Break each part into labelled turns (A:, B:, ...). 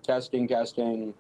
A: Testing, testing.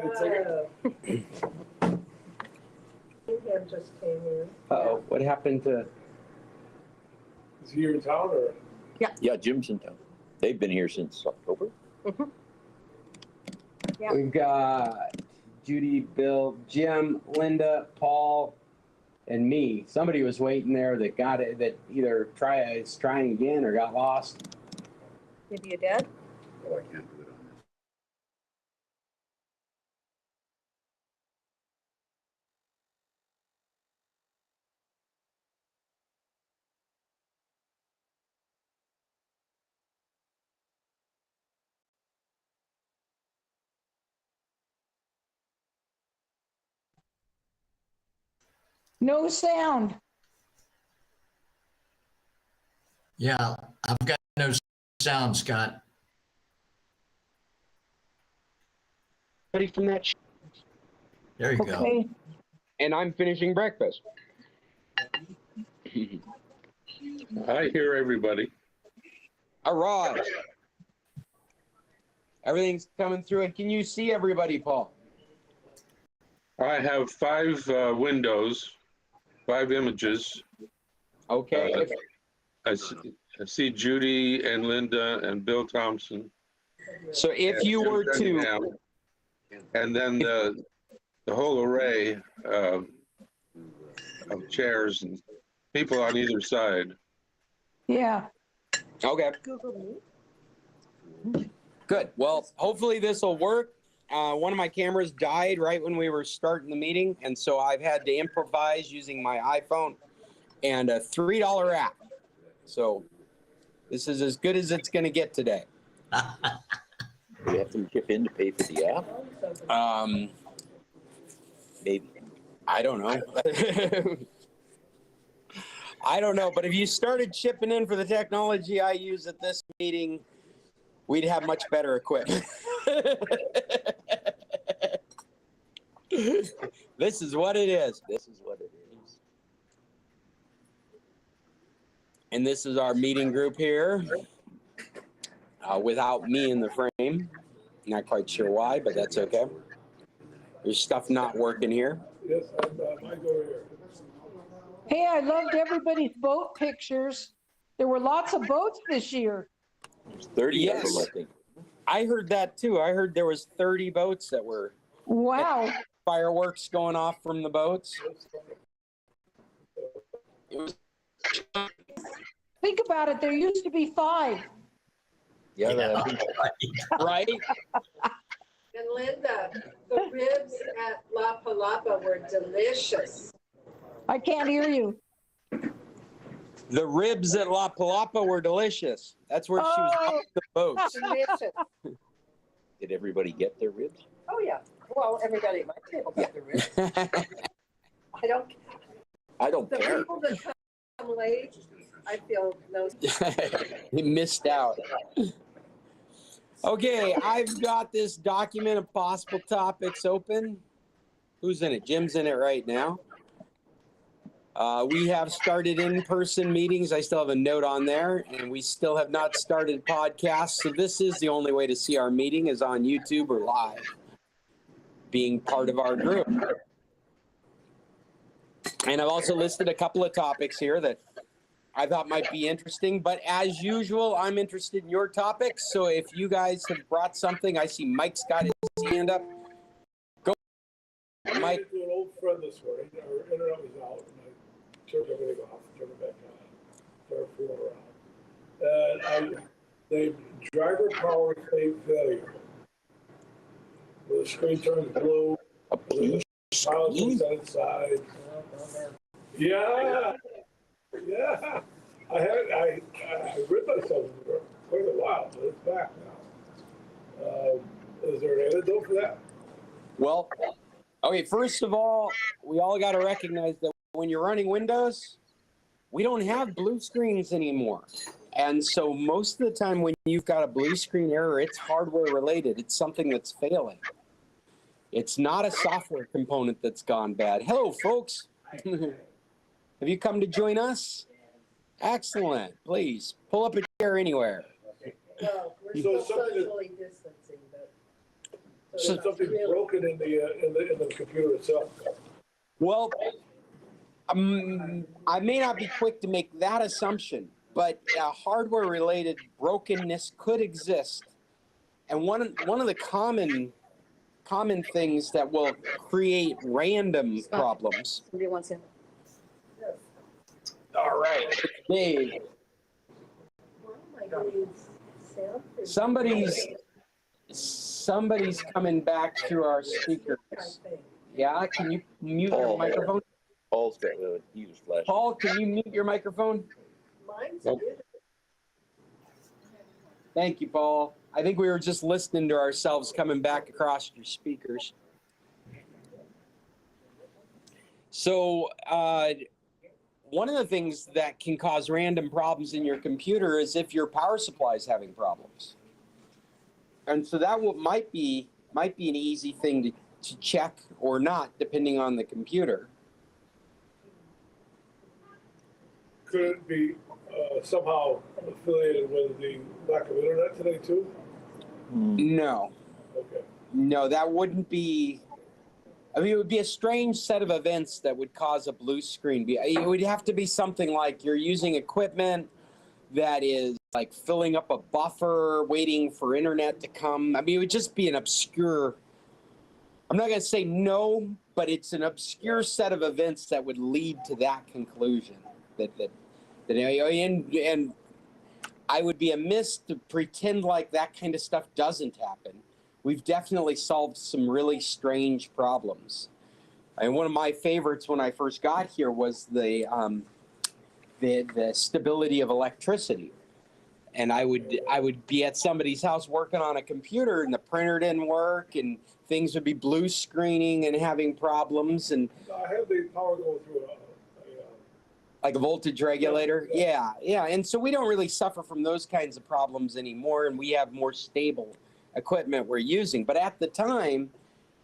A: Hingham just came in.
B: Uh-oh, what happened to?
C: Is he here in town or?
D: Yeah, Jim's in town. They've been here since October.
A: Mm-hmm. Yeah.
B: We've got Judy, Bill, Jim, Linda, Paul, and me. Somebody was waiting there that got it, that either is trying again or got lost.
A: Maybe you did?
D: Oh, I can't do it on this.
E: No sound.
F: Yeah, I've got no sound, Scott.
B: Ready from that.
F: There you go.
E: Okay.
B: And I'm finishing breakfast.
C: I hear everybody.
B: All right. Everything's coming through. And can you see everybody, Paul?
C: I have 5 windows, 5 images.
B: Okay.
C: I see Judy and Linda and Bill Thompson.
B: So if you were to,
C: And then the whole array of chairs and people on either side.
E: Yeah.
B: okay,
A: Google Meet.
B: good. Well, hopefully this will work. One of my cameras died right when we were starting the meeting, and so I've had to improvise using my iPhone and a $3 app. So this is as good as it's going to get today.
D: Do you have to chip in to pay for the app? Maybe.
B: I don't know. I don't know, but if you started chipping in for the technology I use at this meeting, we'd have much better equipment. This is what it is.
D: This is what it is.
B: And this is our meeting group here, without me in the frame. Not quite sure why, but that's okay. There's stuff not working here.
C: Yes, Mike over here.
E: Hey, I loved everybody's boat pictures. There were lots of boats this year.
D: There's 30
B: Yes.
D: of them, I think.
B: I heard that too. I heard there was 30 boats that were
E: Wow.
B: fireworks going off from the boats. It was
E: Think about it. There used to be 5.
D: Yeah,
F: Yeah.
B: right.
A: And Linda, the ribs at La Palapa were delicious.
E: I can't hear you.
B: The ribs at La Palapa were delicious. That's where she was on the boats.
A: Delicious.
D: Did everybody get their ribs?
A: Oh, yeah. Well, everybody at my table got the ribs. I don't,
D: I don't
A: the
D: care.
A: people that come late, I feel no.
B: He missed out. Okay, I've got this document of possible topics open. Who's in it? Jim's in it right now. We have started in-person meetings. I still have a note on there, and we still have not started podcasts. So this is the only way to see our meeting is on YouTube or live, being part of our group. And I've also listed a couple of topics here that I thought might be interesting, but as usual, I'm interested in your topics. So if you guys have brought something, I see Mike's got his hand up. Go,
C: I
B: Mike.
C: went to an old friend this morning. Our internet was out, and I turned everything off, turned it back on, started fooling around. And the driver power state failure. Where the screen turns blue,
D: A blue
C: pilot
D: screen?
C: looks inside. Yeah, yeah. I rid myself of it for quite a while, but it's back now. Is there an antidote for that?
B: Well, okay, first of all, we all got to recognize that when you're running Windows, we don't have blue screens anymore. And so most of the time when you've got a blue screen error, it's hardware related. It's something that's failing. It's not a software component that's gone bad. Hello, folks. Have you come to join us? Excellent. Please pull up a chair anywhere.
A: No, we're
C: So
A: still
C: something that-
A: socially distancing, but.
C: there's something broken in the computer itself.
B: Well, I may not be quick to make that assumption, but hardware-related brokenness could exist. And one of the common things that will create random problems.
G: Somebody wants him.
B: All right, Dave. Somebody's coming back through our speakers. Yeah, can you mute your microphone?
D: Paul's got he was flashing.
B: Paul, can you mute your microphone?
A: Nope.
B: Thank you, Paul. I think we were just listening to ourselves coming back across your speakers. So one of the things that can cause random problems in your computer is if your power supply is having problems. And so that might be an easy thing to check or not, depending on the computer.
C: Could it be somehow affiliated with the lack of internet today too?
B: No.
C: Okay.
B: No, that wouldn't be. I mean, it would be a strange set of events that would cause a blue screen. It would have to be something like you're using equipment that is like filling up a buffer, waiting for internet to come. I mean, it would just be an obscure. I'm not going to say no, but it's an obscure set of events that would lead to that conclusion. And I would be amiss to pretend like that kind of stuff doesn't happen. We've definitely solved some really strange problems. And one of my favorites when I first got here was the stability of electricity. And I would be at somebody's house working on a computer, and the printer didn't work, and things would be blue screening and having problems. And
C: I have the power going through
B: like a voltage regulator. Yeah. And so we don't really suffer from those kinds of problems anymore, and we have more stable equipment we're using. But at the time,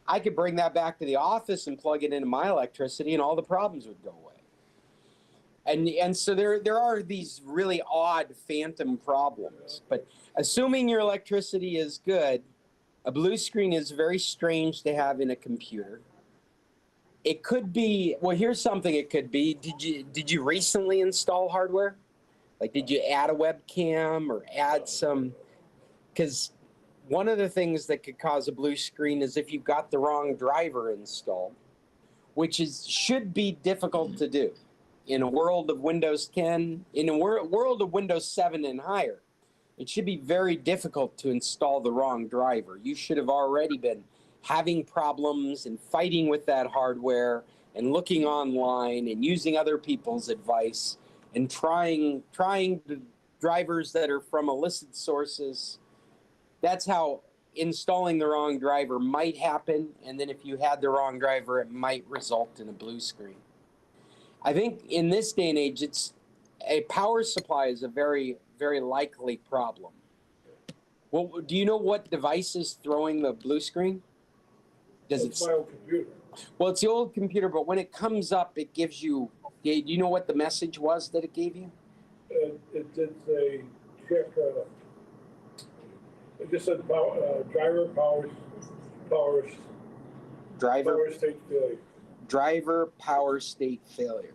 B: I could bring that back to the office and plug it into my electricity, and all the problems would go away. And so there are these really odd phantom problems. But assuming your electricity is good, a blue screen is very strange to have in a computer. It could be, well, here's something it could be. Did you recently install hardware? Like, did you add a webcam or add some? Because one of the things that could cause a blue screen is if you've got the wrong driver installed, which should be difficult to do. In a world of Windows 10, in a world of Windows 7 and higher, it should be very difficult to install the wrong driver. You should have already been having problems and fighting with that hardware and looking online and using other people's advice and trying the drivers that are from illicit sources. That's how installing the wrong driver might happen. And then if you had the wrong driver, it might result in a blue screen. I think in this day and age, a power supply is a very, very likely problem. Well, do you know what device is throwing the blue screen?
C: it's my old computer.
B: Well, it's the old computer, but when it comes up, it gives you. Do you know what the message was that it gave you?
C: It did say check. It just said driver power state failure.
B: Driver power state failure.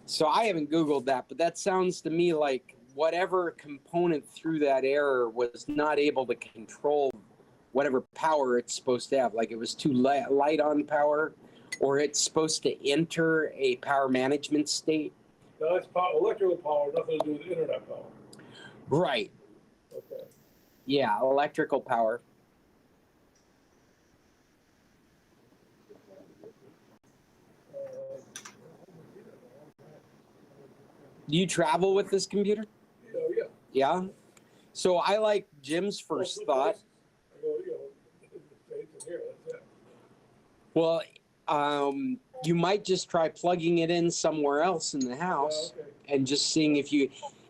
B: So I haven't Googled that, but that sounds to me like whatever component threw that error was not able to control whatever power it's supposed to have. Like it was too light on power, or it's supposed to enter a power management state.
C: No, that's electrical power, nothing to do with internet power.
B: Right.
C: Okay.
B: Yeah, electrical power. Do you travel with this computer?
C: Oh, yeah.
B: Yeah. So I like Jim's first thought.
C: I go, here, that's it.
B: Well, you might just try plugging it in somewhere else in the house and just seeing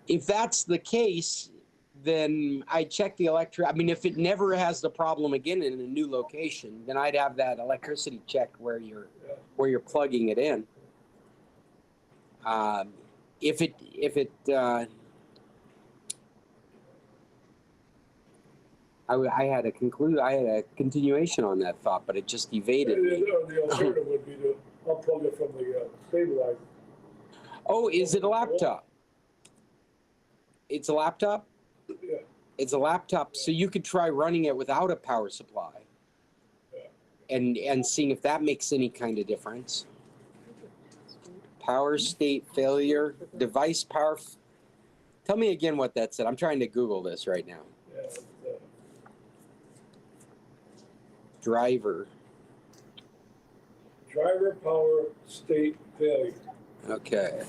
B: if that's the case, then I'd check the I mean, if it never has the problem again in a new location, then I'd have that electricity checked where you're plugging it in. If it I had a continuation on that thought, but it just evaded me.
C: The alternative would be to unplug it from the stabilizer.
B: Oh, is it a laptop? It's a laptop?
C: Yeah.
B: It's a laptop, so you could try running it without a power supply. And seeing if that makes any kind of difference. Power state failure, device power. Tell me again what that said. I'm trying to Google this right now.
C: Yeah,
B: Driver.
C: driver power state failure.
B: Okay.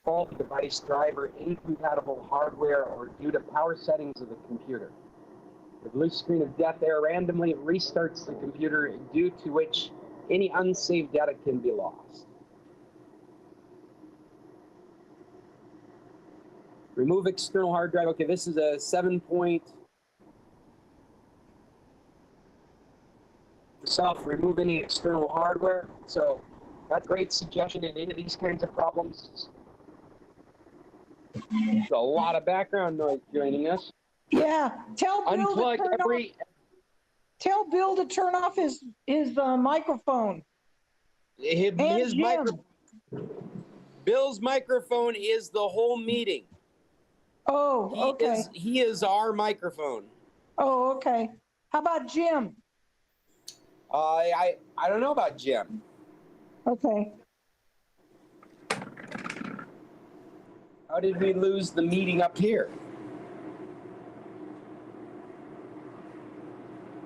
B: Fault device driver, incompatible hardware, or due to power settings of the computer. The blue screen of death error randomly restarts the computer, due to which any unsaved data can be lost. Remove external hard drive. Okay, this is a 7-point. Remove any external hardware. So that's a great suggestion in any of these kinds of problems. There's a lot of background noise joining us.
E: Yeah, tell Bill to
B: Unplug
E: turn
B: every.
E: Tell Bill to turn off his microphone.
B: His
E: Jim.
B: Bill's microphone is the whole meeting.
E: Oh, okay.
B: He is our microphone.
E: Oh, okay. How about Jim?
B: I don't know about Jim.
E: Okay.
B: How did we lose the meeting up here?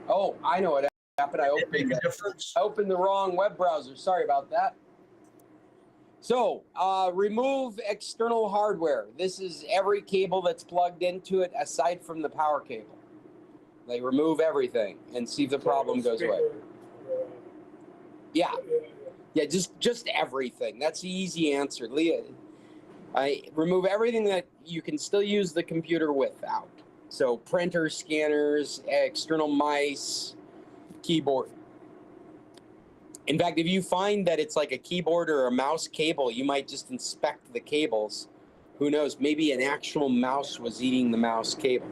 B: Oh, I know what happened. I opened the wrong web browser. Sorry about that. So, remove external hardware. This is every cable that's plugged into it aside from the power cable. They remove everything and see if the problem goes away. Yeah, just everything. That's the easy answer. Leah, I remove everything that you can still use the computer without. So printers, scanners, external mice, keyboard. In fact, if you find that it's like a keyboard or a mouse cable, you might just inspect the cables. Who knows? Maybe an actual mouse was eating the mouse cable.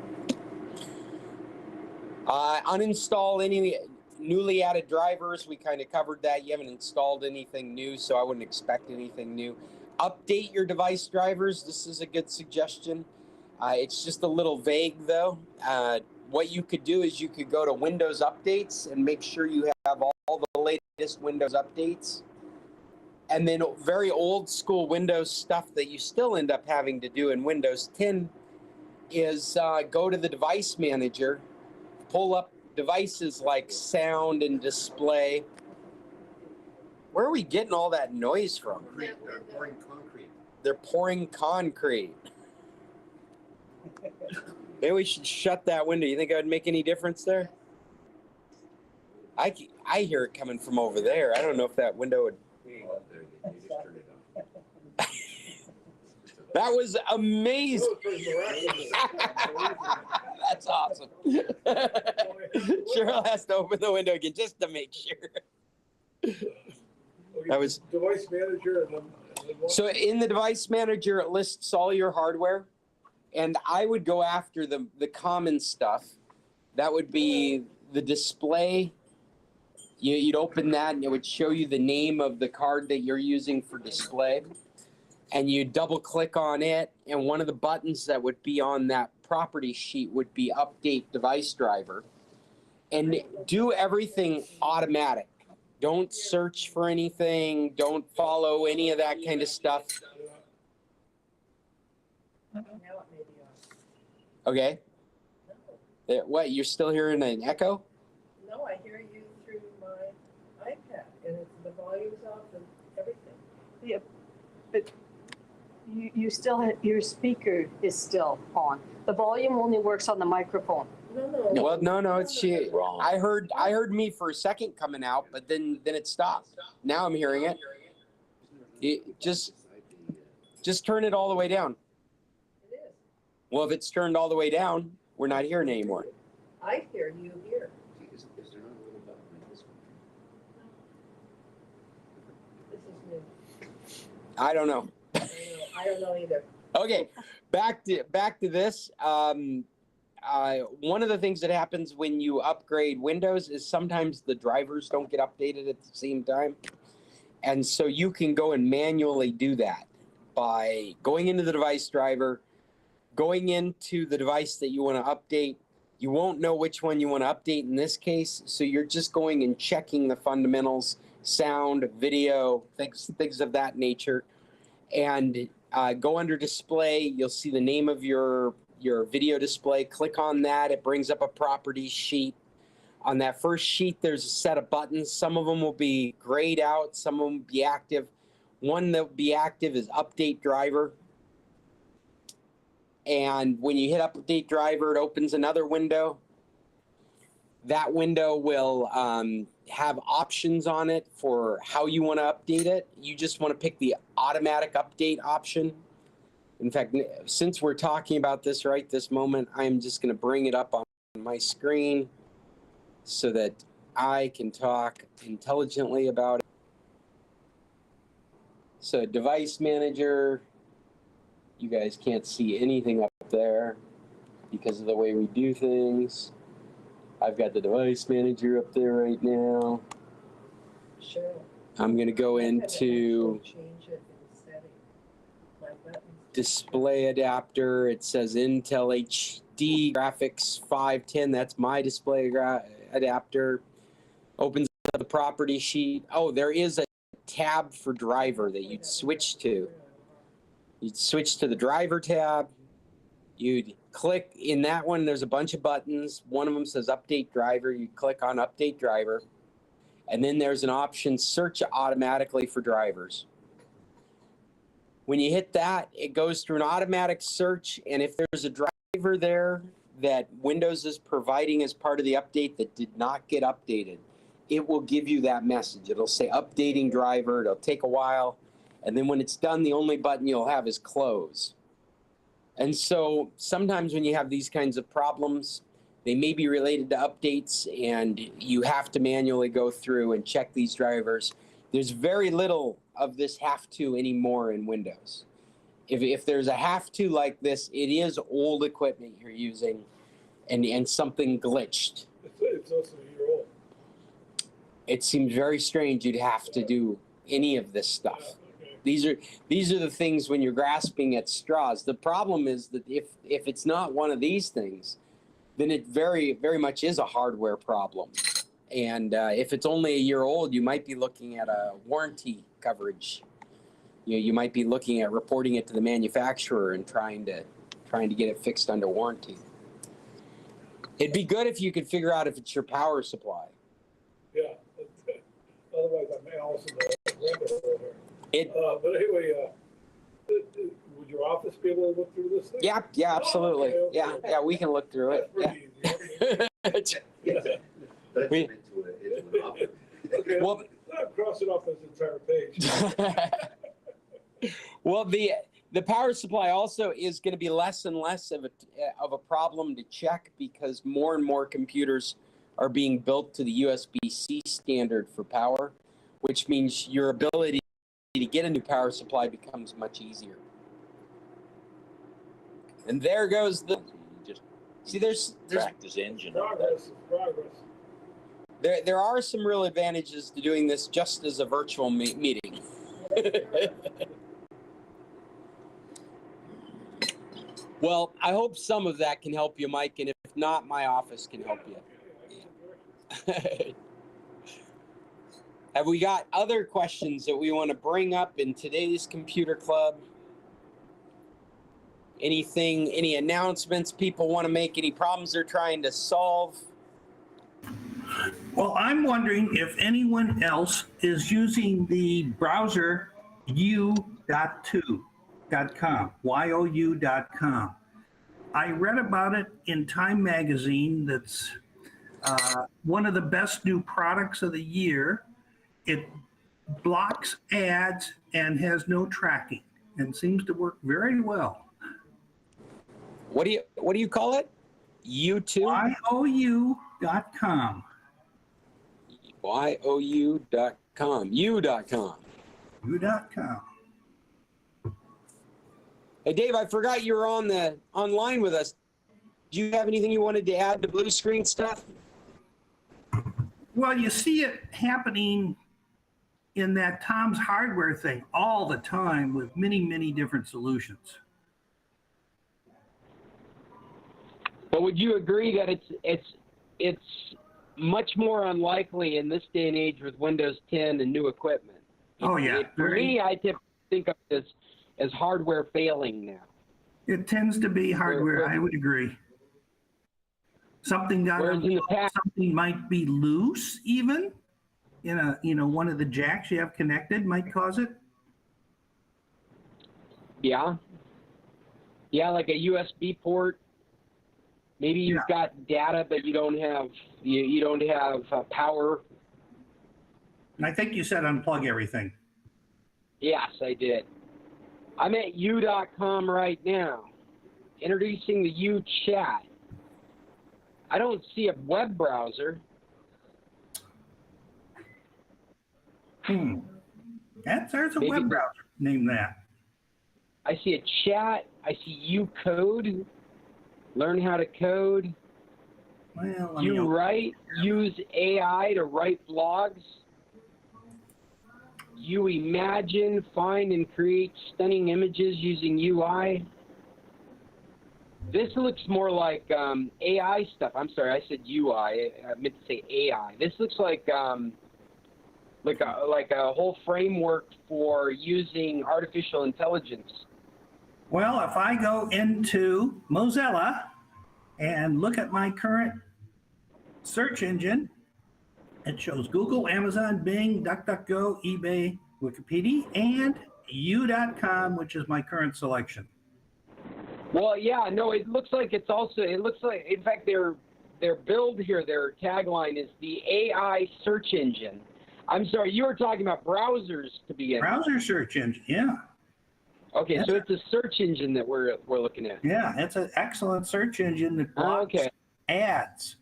B: Uninstall any newly added drivers. We kind of covered that. You haven't installed anything new, so I wouldn't expect anything new. Update your device drivers. This is a good suggestion. It's just a little vague, though. What you could do is you could go to Windows Updates and make sure you have all the latest Windows updates. And then very old school Windows stuff that you still end up having to do in Windows 10 is go to the device manager, pull up devices like sound and display. Where are we getting all that noise from?
G: They're pouring concrete.
B: They're pouring concrete. Maybe we should shut that window. You think it would make any difference there? I hear it coming from over there. I don't know if that window would.
G: You just turned it on.
B: That was amazing. That's awesome. Cheryl has to open the window again just to make sure. That was
C: device manager and then what?
B: so in the device manager, it lists all your hardware, and I would go after the common stuff. That would be the display. You'd open that, and it would show you the name of the card that you're using for display. And you double click on it, and one of the buttons that would be on that property sheet would be update device driver. And do everything automatic. Don't search for anything. Don't follow any of that kind of stuff. Okay. What, you're still hearing an echo?
A: No, I hear you through my iPad, and the volume's off and everything.
H: Yeah, but you still have, your speaker is still on. The volume only works on the microphone.
A: No.
B: Well, no, it's she. I heard me for a second coming out, but then it stopped. Now I'm hearing it. Just turn it all the way down.
A: It is.
B: Well, if it's turned all the way down, we're not hearing it anymore.
A: I hear you here.
G: Is there not a little button like this one?
A: This is new.
B: I don't know.
A: I don't know either.
B: Okay, back to this. One of the things that happens when you upgrade Windows is sometimes the drivers don't get updated at the same time. And so you can go and manually do that by going into the device driver, going into the device that you want to update. You won't know which one you want to update in this case, so you're just going and checking the fundamentals, sound, video, things of that nature. And go under display, you'll see the name of your video display. Click on that, it brings up a properties sheet. On that first sheet, there's a set of buttons. Some of them will be grayed out, some of them will be active. One that will be active is update driver. And when you hit update driver, it opens another window. That window will have options on it for how you want to update it. You just want to pick the automatic update option. In fact, since we're talking about this right this moment, I'm just going to bring it up on my screen so that I can talk intelligently about it. So device manager, you guys can't see anything up there because of the way we do things. I've got the device manager up there right now.
A: Sure.
B: I'm going to go into
A: Change it in setting. My buttons.
B: display adapter. It says Intel HD graphics 510. That's my display adapter. Opens up the property sheet. Oh, there is a tab for driver that you'd switch to. You'd switch to the driver tab. You'd click in that one. There's a bunch of buttons. One of them says update driver. You click on update driver. And then there's an option, search automatically for drivers. When you hit that, it goes through an automatic search. And if there's a driver there that Windows is providing as part of the update that did not get updated, it will give you that message. It'll say updating driver. It'll take a while. And then when it's done, the only button you'll have is close. And so sometimes when you have these kinds of problems, they may be related to updates and you have to manually go through and check these drivers. There's very little of this have to anymore in Windows. If there's a have to like this, it is old equipment you're using and something glitched.
C: It's also a year old.
B: It seems very strange you'd have to do any of this stuff. These are the things when you're grasping at straws. The problem is that if it's not one of these things, then it very, very much is a hardware problem. And if it's only a year old, you might be looking at a warranty coverage. You might be looking at reporting it to the manufacturer and trying to get it fixed under warranty. It'd be good if you could figure out if it's your power supply.
C: Yeah. Otherwise, I'm Allison over there. But anyway, would your office be able to look through this thing?
B: Yeah, absolutely.
C: Oh, okay.
B: Yeah, we can look through it.
C: That's pretty easy.
G: That's
B: We-
G: into an office.
C: Okay,
B: Well-
C: I'll cross it off this entire page.
B: Well, the power supply also is going to be less and less of a problem to check because more and more computers are being built to the USB-C standard for power, which means your ability to get a new power supply becomes much easier. And there goes the.
D: Just
B: See, there's
D: practice engine on that.
C: Progress.
B: there are some real advantages to doing this just as a virtual meeting. Well, I hope some of that can help you, Mike, and if not, my office can help you. Have we got other questions that we want to bring up in today's computer club? Anything, any announcements people want to make, any problems they're trying to solve?
I: Well, I'm wondering if anyone else is using the browser u.com, you.com. I read about it in Time magazine. That's one of the best new products of the year. It blocks ads and has no tracking and seems to work very well.
B: What do you call it? U2?
I: you.com.
B: you.com. U.com.
I: u.com.
B: Hey, Dave, I forgot you were online with us. Do you have anything you wanted to add to blue screen stuff?
I: Well, you see it happening in that Tom's Hardware thing all the time with many, many different solutions.
B: But would you agree that it's much more unlikely in this day and age with Windows 10 and new equipment?
I: Oh, yeah.
B: For me, I typically think of this as hardware failing now.
I: It tends to be hardware. I would agree. Something got
B: Whereas in the past,
I: something might be loose even in one of the jacks you have connected might cause it.
B: yeah, like a USB port. Maybe you've got data, but you don't have power.
I: And I think you said unplug everything.
B: Yes, I did. I'm at u.com right now, introducing the U chat. I don't see a web browser.
I: There's a
B: Maybe
I: web browser. Name that.
B: I see a chat. I see U code. Learn how to code.
I: Well,
B: You write. Use AI to write blogs. You imagine, find, and create stunning images using UI. This looks more like AI stuff. I'm sorry, I said UI. I meant to say AI. This looks like a whole framework for using artificial intelligence.
I: Well, if I go into Mozilla and look at my current search engine, it shows Google, Amazon, Bing, DuckDuckGo, eBay, Wikipedia, and U.com, which is my current selection.
B: Well, yeah, no, it looks like, in fact, their build here, their tagline is the AI search engine. I'm sorry, you were talking about browsers to begin with.
I: Browser search engine, yeah.
B: Okay, so it's a search engine that we're looking at.
I: Yeah, it's an excellent search engine that blocks ads.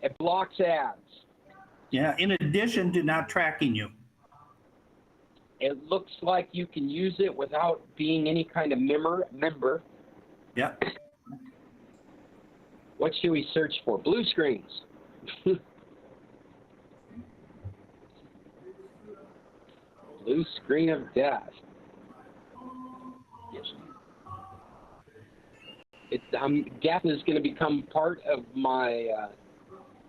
B: It blocks ads.
I: Yeah, in addition to not tracking you.
B: It looks like you can use it without being any kind of member.
I: Yep.
B: What should we search for? Blue screens. Blue screen of death. Yes. Death is going to become part of my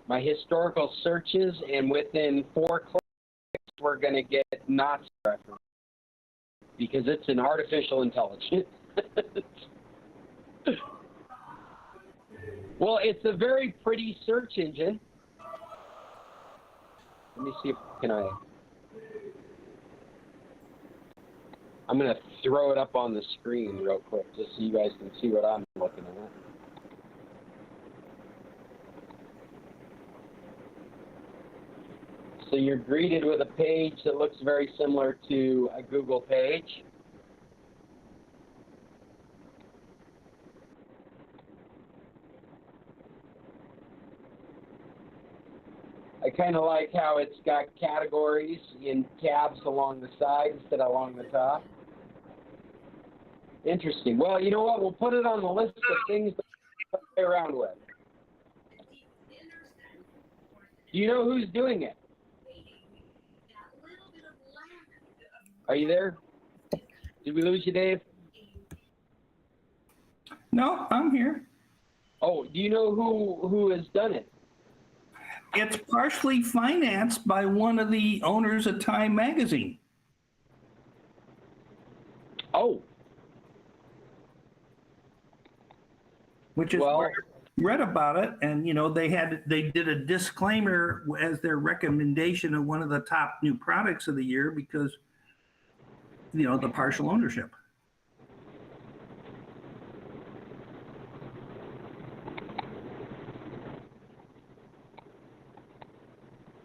B: my historical searches, and within 4 clicks, we're going to get Nazi reference because it's an artificial intelligence. Well, it's a very pretty search engine. Let me see if I'm going to throw it up on the screen real quick just so you guys can see what I'm looking at. So you're greeted with a page that looks very similar to a Google page. I kind of like how it's got categories in tabs along the side instead of along the top. Interesting. Well, you know what? We'll put it on the list of things to play around with. Do you know who's doing it? Are you there? Did we lose you, Dave?
I: No, I'm here.
B: Oh, do you know who has done it?
I: It's partially financed by one of the owners of Time Magazine.
B: Oh.
I: Which is where I read about it, and they did a disclaimer as their recommendation of one of the top new products of the year because the partial ownership.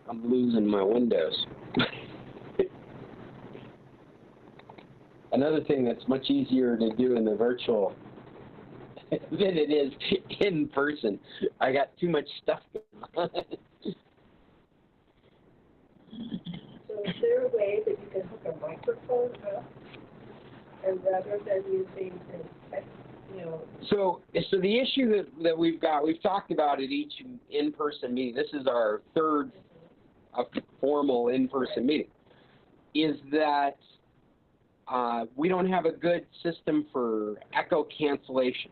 B: I'm losing my windows. Another thing that's much easier to do in the virtual than it is in person. I got too much stuff going on.
A: So is there a way that you can hook a microphone up and rather than using
B: So the issue that we've talked about at each in-person meeting, this is our third formal in-person meeting, is that we don't have a good system for echo cancellation.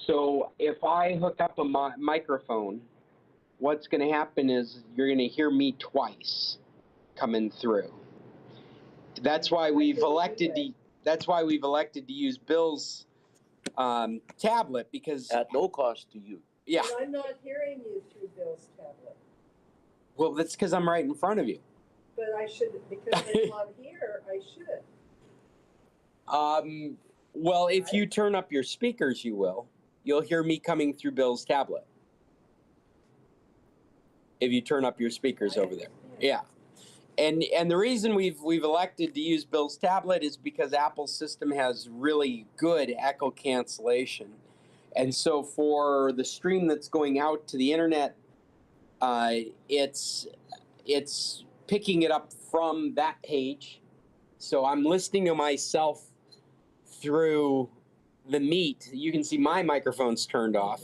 B: So if I hook up a microphone, what's going to happen is you're going to hear me twice coming through. That's why we've elected to use Bill's tablet, because
D: At no cost to you.
B: yeah.
A: But I'm not hearing you through Bill's tablet.
B: Well, that's because I'm right in front of you.
A: But I should, because I'm on here, I should.
B: Well, if you turn up your speakers, you'll hear me coming through Bill's tablet. If you turn up your speakers over there. Yeah. And the reason we've elected to use Bill's tablet is because Apple's system has really good echo cancellation. And so for the stream that's going out to the internet, it's picking it up from that page. So I'm listening to myself through the Meet. You can see my microphone's turned off,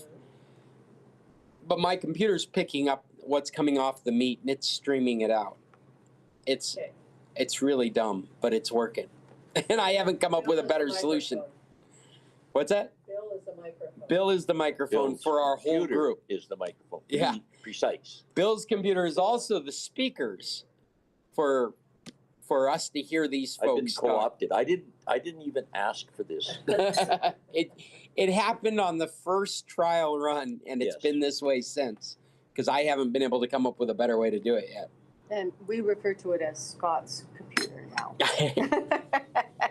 B: but my computer's picking up what's coming off the Meet and it's streaming it out. It's really dumb, but it's working. And I haven't come up with a better solution. What's that?
A: Bill is the microphone.
B: Bill is the microphone
D: Bill's
B: for our whole
D: computer
B: group.
D: is the microphone.
B: Yeah.
D: Be precise.
B: Bill's computer is also the speakers for us to hear these
D: I've been
B: folks talk.
D: co-opted. I didn't even ask for this.
B: It happened on the first trial run, and it's
D: Yes.
B: been this way since, because I haven't been able to come up with a better way to do it yet.
H: And we refer to it as Scott's computer now.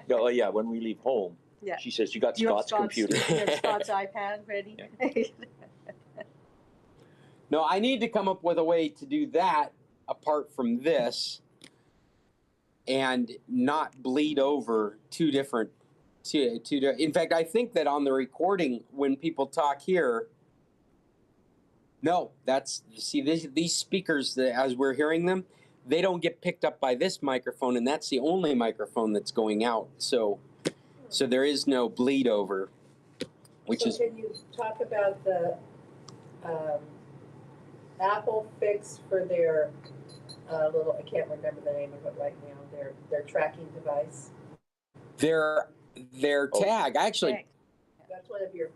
D: Oh yeah, when we leave home,
H: Yeah.
D: she says, "You got
H: You have
D: Scott's computer."
H: You have Scott's iPad ready?
B: No, I need to come up with a way to do that apart from this and not bleed over two different. In fact, I think that on the recording, when people talk here, no, these speakers, as we're hearing them, they don't get picked up by this microphone, and that's the only microphone that's going out. So there is no bleed over, which is.
A: Can you talk about the Apple fix for their little, I can't remember the name of it right now, their tracking device?
B: Their tag, actually.
A: That's one of your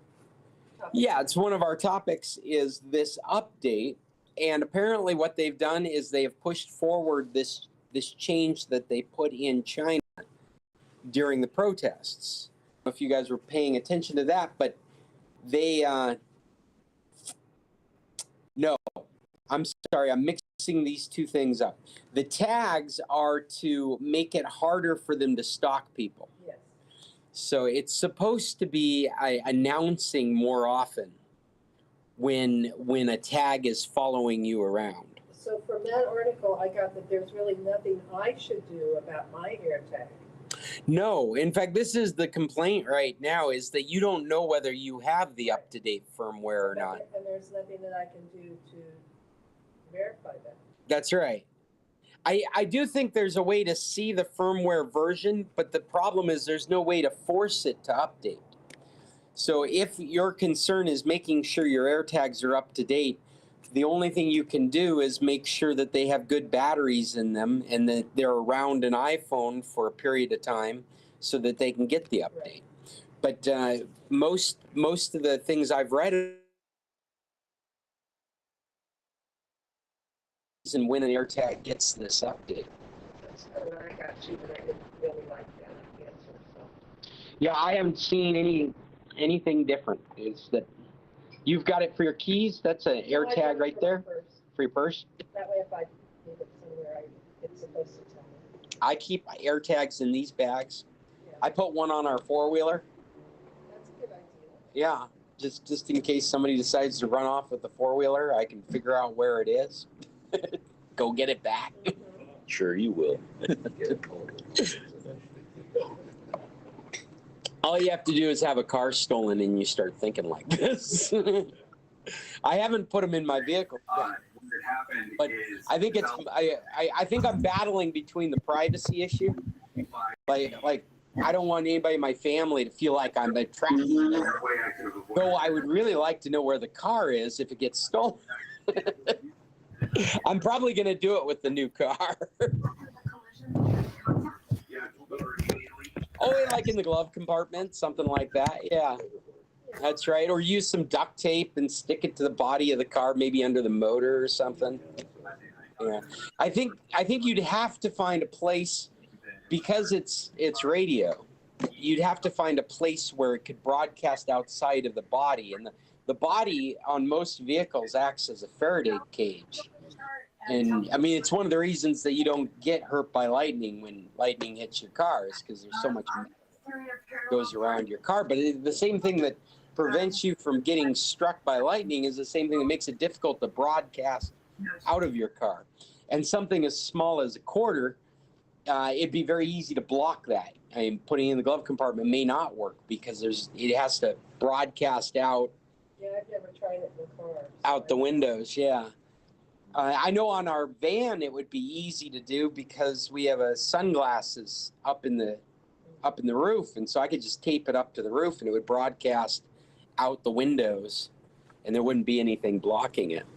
A: topics.
B: Yeah, it's one of our topics is this update. And apparently what they've done is they have pushed forward this change that they put in China during the protests. I don't know if you guys were paying attention to that, but they, no, I'm sorry, I'm mixing these two things up. The tags are to make it harder for them to stalk people.
A: Yes.
B: So it's supposed to be announcing more often when a tag is following you around.
A: So from that article, I got that there's really nothing I should do about my AirTag.
B: No, in fact, this is the complaint right now, is that you don't know whether you have the up-to-date firmware or not.
A: And there's nothing that I can do to verify that.
B: That's right. I do think there's a way to see the firmware version, but the problem is there's no way to force it to update. So if your concern is making sure your AirTags are up to date, the only thing you can do is make sure that they have good batteries in them and that they're around an iPhone for a period of time so that they can get the update. Right. But most of the things I've read and when an AirTag gets this update.
A: That's what I got you, but I didn't really like that answer. So.
B: Yeah, I haven't seen anything different. It's that you've got it for your keys. That's an AirTag right there for your purse.
A: That way, if I leave it somewhere, it's supposed to tell me.
B: I keep AirTags in these bags.
A: Yeah.
B: I put one on our four-wheeler.
A: That's a good idea.
B: Yeah, just in case somebody decides to run off with the four-wheeler, I can figure out where it is. Go get it back.
D: Sure you will.
B: All you have to do is have a car stolen and you start thinking like this. I haven't put them in my vehicle. But I think I think I'm battling between the privacy issue. Like I don't want anybody in my family to feel like I'm tracking them. Though I would really like to know where the car is if it gets stolen. I'm probably going to do it with the new car. Oh, like in the glove compartment, something like that. Yeah, that's right. Or use some duct tape and stick it to the body of the car, maybe under the motor or something. Yeah, I think you'd have to find a place, because it's radio. You'd have to find a place where it could broadcast outside of the body, and the body on most vehicles acts as a Faraday cage. And I mean, it's one of the reasons that you don't get hurt by lightning when lightning hits your cars, because there's so much goes around your car. But the same thing that prevents you from getting struck by lightning is the same thing that makes it difficult to broadcast out of your car. And something as small as a quarter, it'd be very easy to block that. I mean, putting it in the glove compartment may not work because it has to broadcast out.
A: Yeah, I've never tried it in the car.
B: Out the windows, yeah. I know on our van it would be easy to do because we have sunglasses up in the roof, and so I could just tape it up to the roof and it would broadcast out the windows, and there wouldn't be anything blocking it.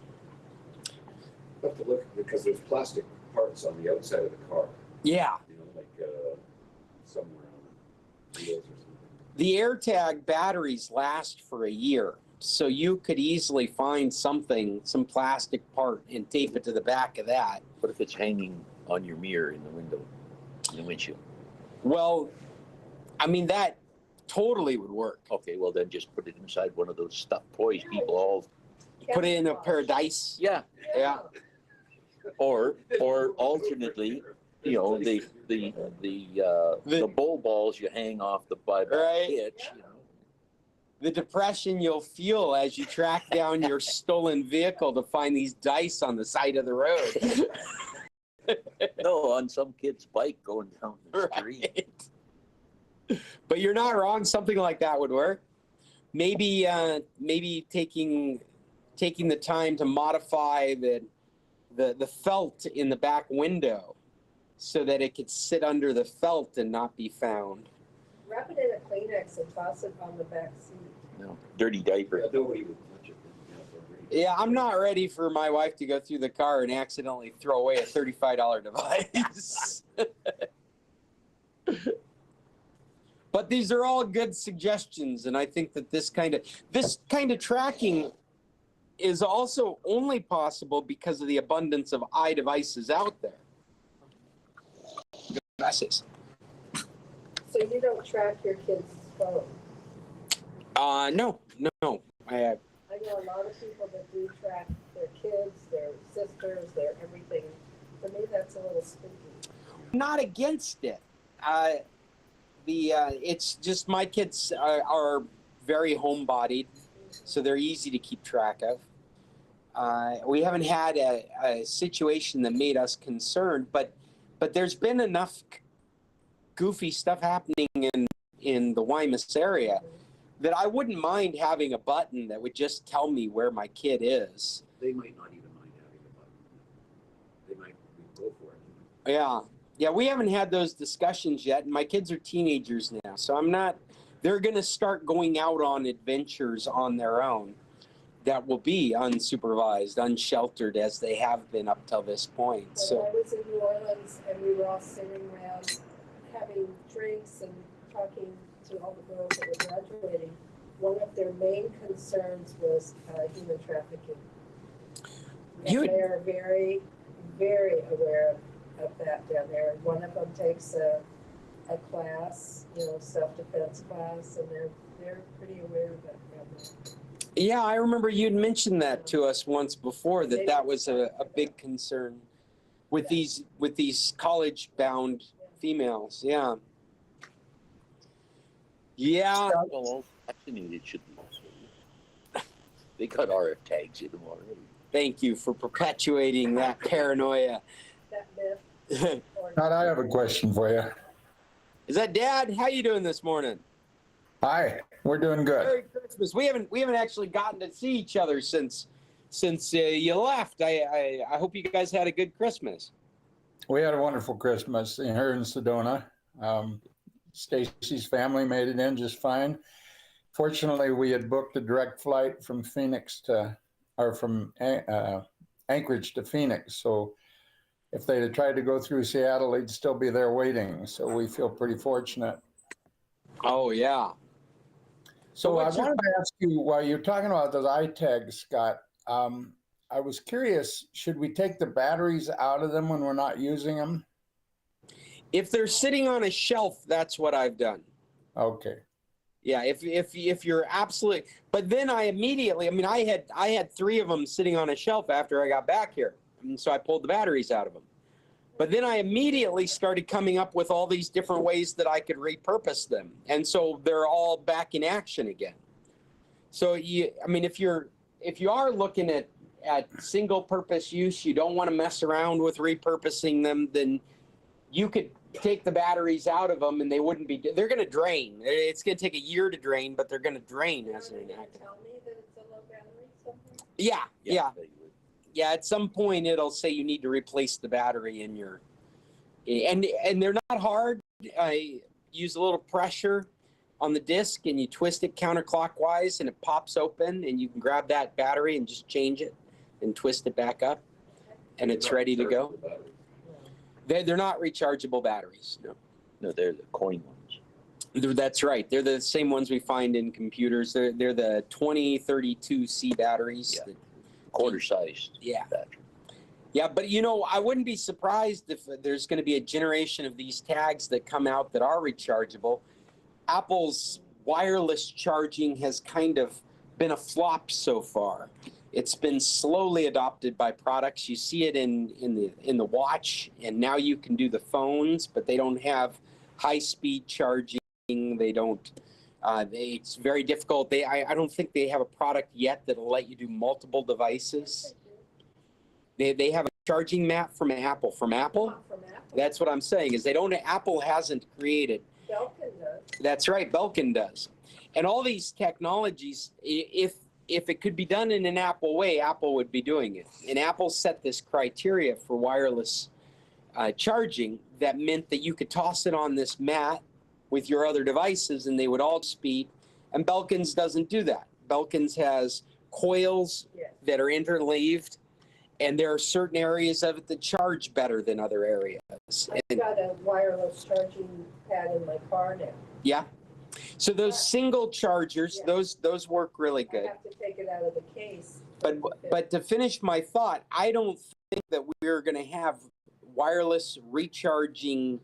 G: You have to look, because there's plastic parts on the outside of the car.
B: Yeah.
G: You know, like somewhere on the wheels or something.
B: The AirTag batteries last for a year, so you could easily find some plastic part and tape it to the back of that.
D: What if it's hanging on your mirror in the window, in the windshield?
B: Well, I mean, that totally would work.
D: Okay, well then just put it inside one of those stuffed toys people all.
B: Put it in a pair of dice.
D: Yeah.
B: Yeah.
D: Or alternately, you know, the bull balls you hang off the
B: Right.
D: hitch. You know.
B: The depression you'll feel as you track down your stolen vehicle to find these dice on the side of the road.
D: No, on some kid's bike going down the street.
B: Right. But you're not wrong. Something like that would work. Maybe taking the time to modify the felt in the back window so that it could sit under the felt and not be found.
A: Wrap it in a Kleenex and toss it on the back seat.
D: No, dirty diaper.
G: Yeah, nobody would touch it.
B: Yeah, I'm not ready for my wife to go through the car and accidentally throw away a $35 device. But these are all good suggestions, and I think that this kind of tracking is also only possible because of the abundance of iDevices out there. Glasses.
A: So you don't track your kids' phone?
B: No. I
A: I know a lot of people that do track their kids, their sisters, their everything. For me, that's a little spooky.
B: not against it. It's just my kids are very homebodied, so they're easy to keep track of. We haven't had a situation that made us concerned, but there's been enough goofy stuff happening in the Wymus area that I wouldn't mind having a button that would just tell me where my kid is.
G: They might not even mind having a button. They might go for it.
B: Yeah, we haven't had those discussions yet, and my kids are teenagers now, so they're going to start going out on adventures on their own that will be unsupervised, unsheltered, as they have been up till this point.
A: When
B: So
A: I was in New Orleans and we were all sitting around having drinks and talking to all the girls that were graduating, one of their main concerns was human trafficking. And they are very, very aware of that down there. One of them takes a class, self-defense class, and they're pretty aware of that down there.
B: yeah, I remember you'd mentioned that to us once before, that was a big concern with these college-bound females. Yeah.
D: Well, all vaccinated should be. They got RF tags in them already.
B: Thank you for perpetuating that paranoia.
A: That myth.
J: Todd, I have a question for you.
B: Is that Dad? How you doing this morning?
J: Hi, we're doing good.
B: Merry Christmas. We haven't actually gotten to see each other since you left. I hope you guys had a good Christmas.
J: We had a wonderful Christmas here in Sedona. Stacy's family made it in just fine. Fortunately, we had booked a direct flight from Anchorage to Phoenix. So if they'd have tried to go through Seattle, they'd still be there waiting. So we feel pretty fortunate.
B: Oh, yeah.
J: So I wanted to ask you, while you're talking about those iTags, Scott, I was curious, should we take the batteries out of them when we're not using them?
B: If they're sitting on a shelf, that's what I've done.
J: Okay.
B: Yeah, if you're absolutely, but then I mean, I had 3 of them sitting on a shelf after I got back here, and so I pulled the batteries out of them. But then I immediately started coming up with all these different ways that I could repurpose them, and so they're all back in action again. So I mean, if you are looking at single-purpose use, you don't want to mess around with repurposing them, then you could take the batteries out of them and they wouldn't be, they're going to drain. It's going to take a year to drain, but they're going to drain as an inactive.
A: Tell me that it's a low battery somewhere?
B: Yeah. At some point it'll say you need to replace the battery in your, and they're not hard. I use a little pressure on the disc and you twist it counterclockwise and it pops open and you can grab that battery and just change it and twist it back up and it's ready to go. They're not rechargeable batteries.
D: No, they're the coin ones.
B: That's right. They're the same ones we find in computers. They're the 2032C batteries.
D: Yeah. Quarter-sized battery.
B: Yeah, but I wouldn't be surprised if there's going to be a generation of these tags that come out that are rechargeable. Apple's wireless charging has kind of been a flop so far. It's been slowly adopted by products. You see it in the watch, and now you can do the phones, but they don't have high-speed charging. They don't. It's very difficult. I don't think they have a product yet that'll let you do multiple devices. They have a charging mat from Apple. From Apple? That's what I'm saying. Is Apple hasn't created.
A: Belkin does.
B: That's right. Belkin does, and all these technologies, if it could be done in an Apple way, Apple would be doing it. And Apple set this criteria for wireless charging that meant that you could toss it on this mat with your other devices and they would all speed. And Belkin's doesn't do that. Belkin's has coils that are interleaved, and there are certain areas of it that charge better than other areas.
A: I've got a wireless charging pad in my car now.
B: Yeah. So those single chargers, those work really good.
A: I have to take it out of the case.
B: But to finish my thought, I don't think that we're going to have wireless recharging.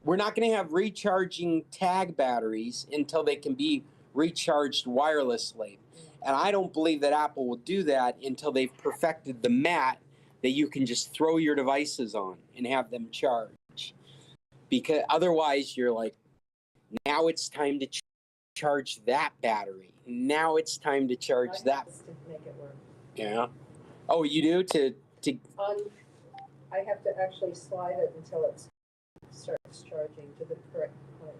B: We're not going to have recharging tag batteries until they can be recharged wirelessly. And I don't believe that Apple will do that until they've perfected the mat that you can just throw your devices on and have them charge. Because otherwise you're like, now it's time to charge that battery. Now it's time to charge that.
A: To make it work.
B: Yeah. Oh, you do to.
A: I have to actually slide it until it starts charging to the correct place.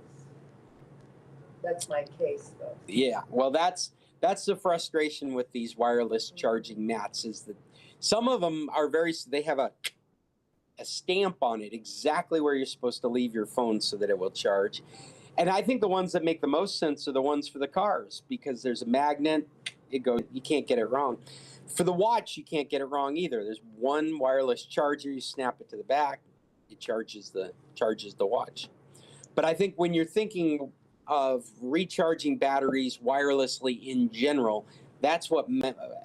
A: That's my case, though.
B: Yeah. Well, that's the frustration with these wireless charging mats is that some of them are they have a stamp on it exactly where you're supposed to leave your phone so that it will charge. And I think the ones that make the most sense are the ones for the cars because there's a magnet. You can't get it wrong. For the watch, you can't get it wrong either. There's one wireless charger. You snap it to the back. It charges the watch. But I think when you're thinking of recharging batteries wirelessly in general, that's what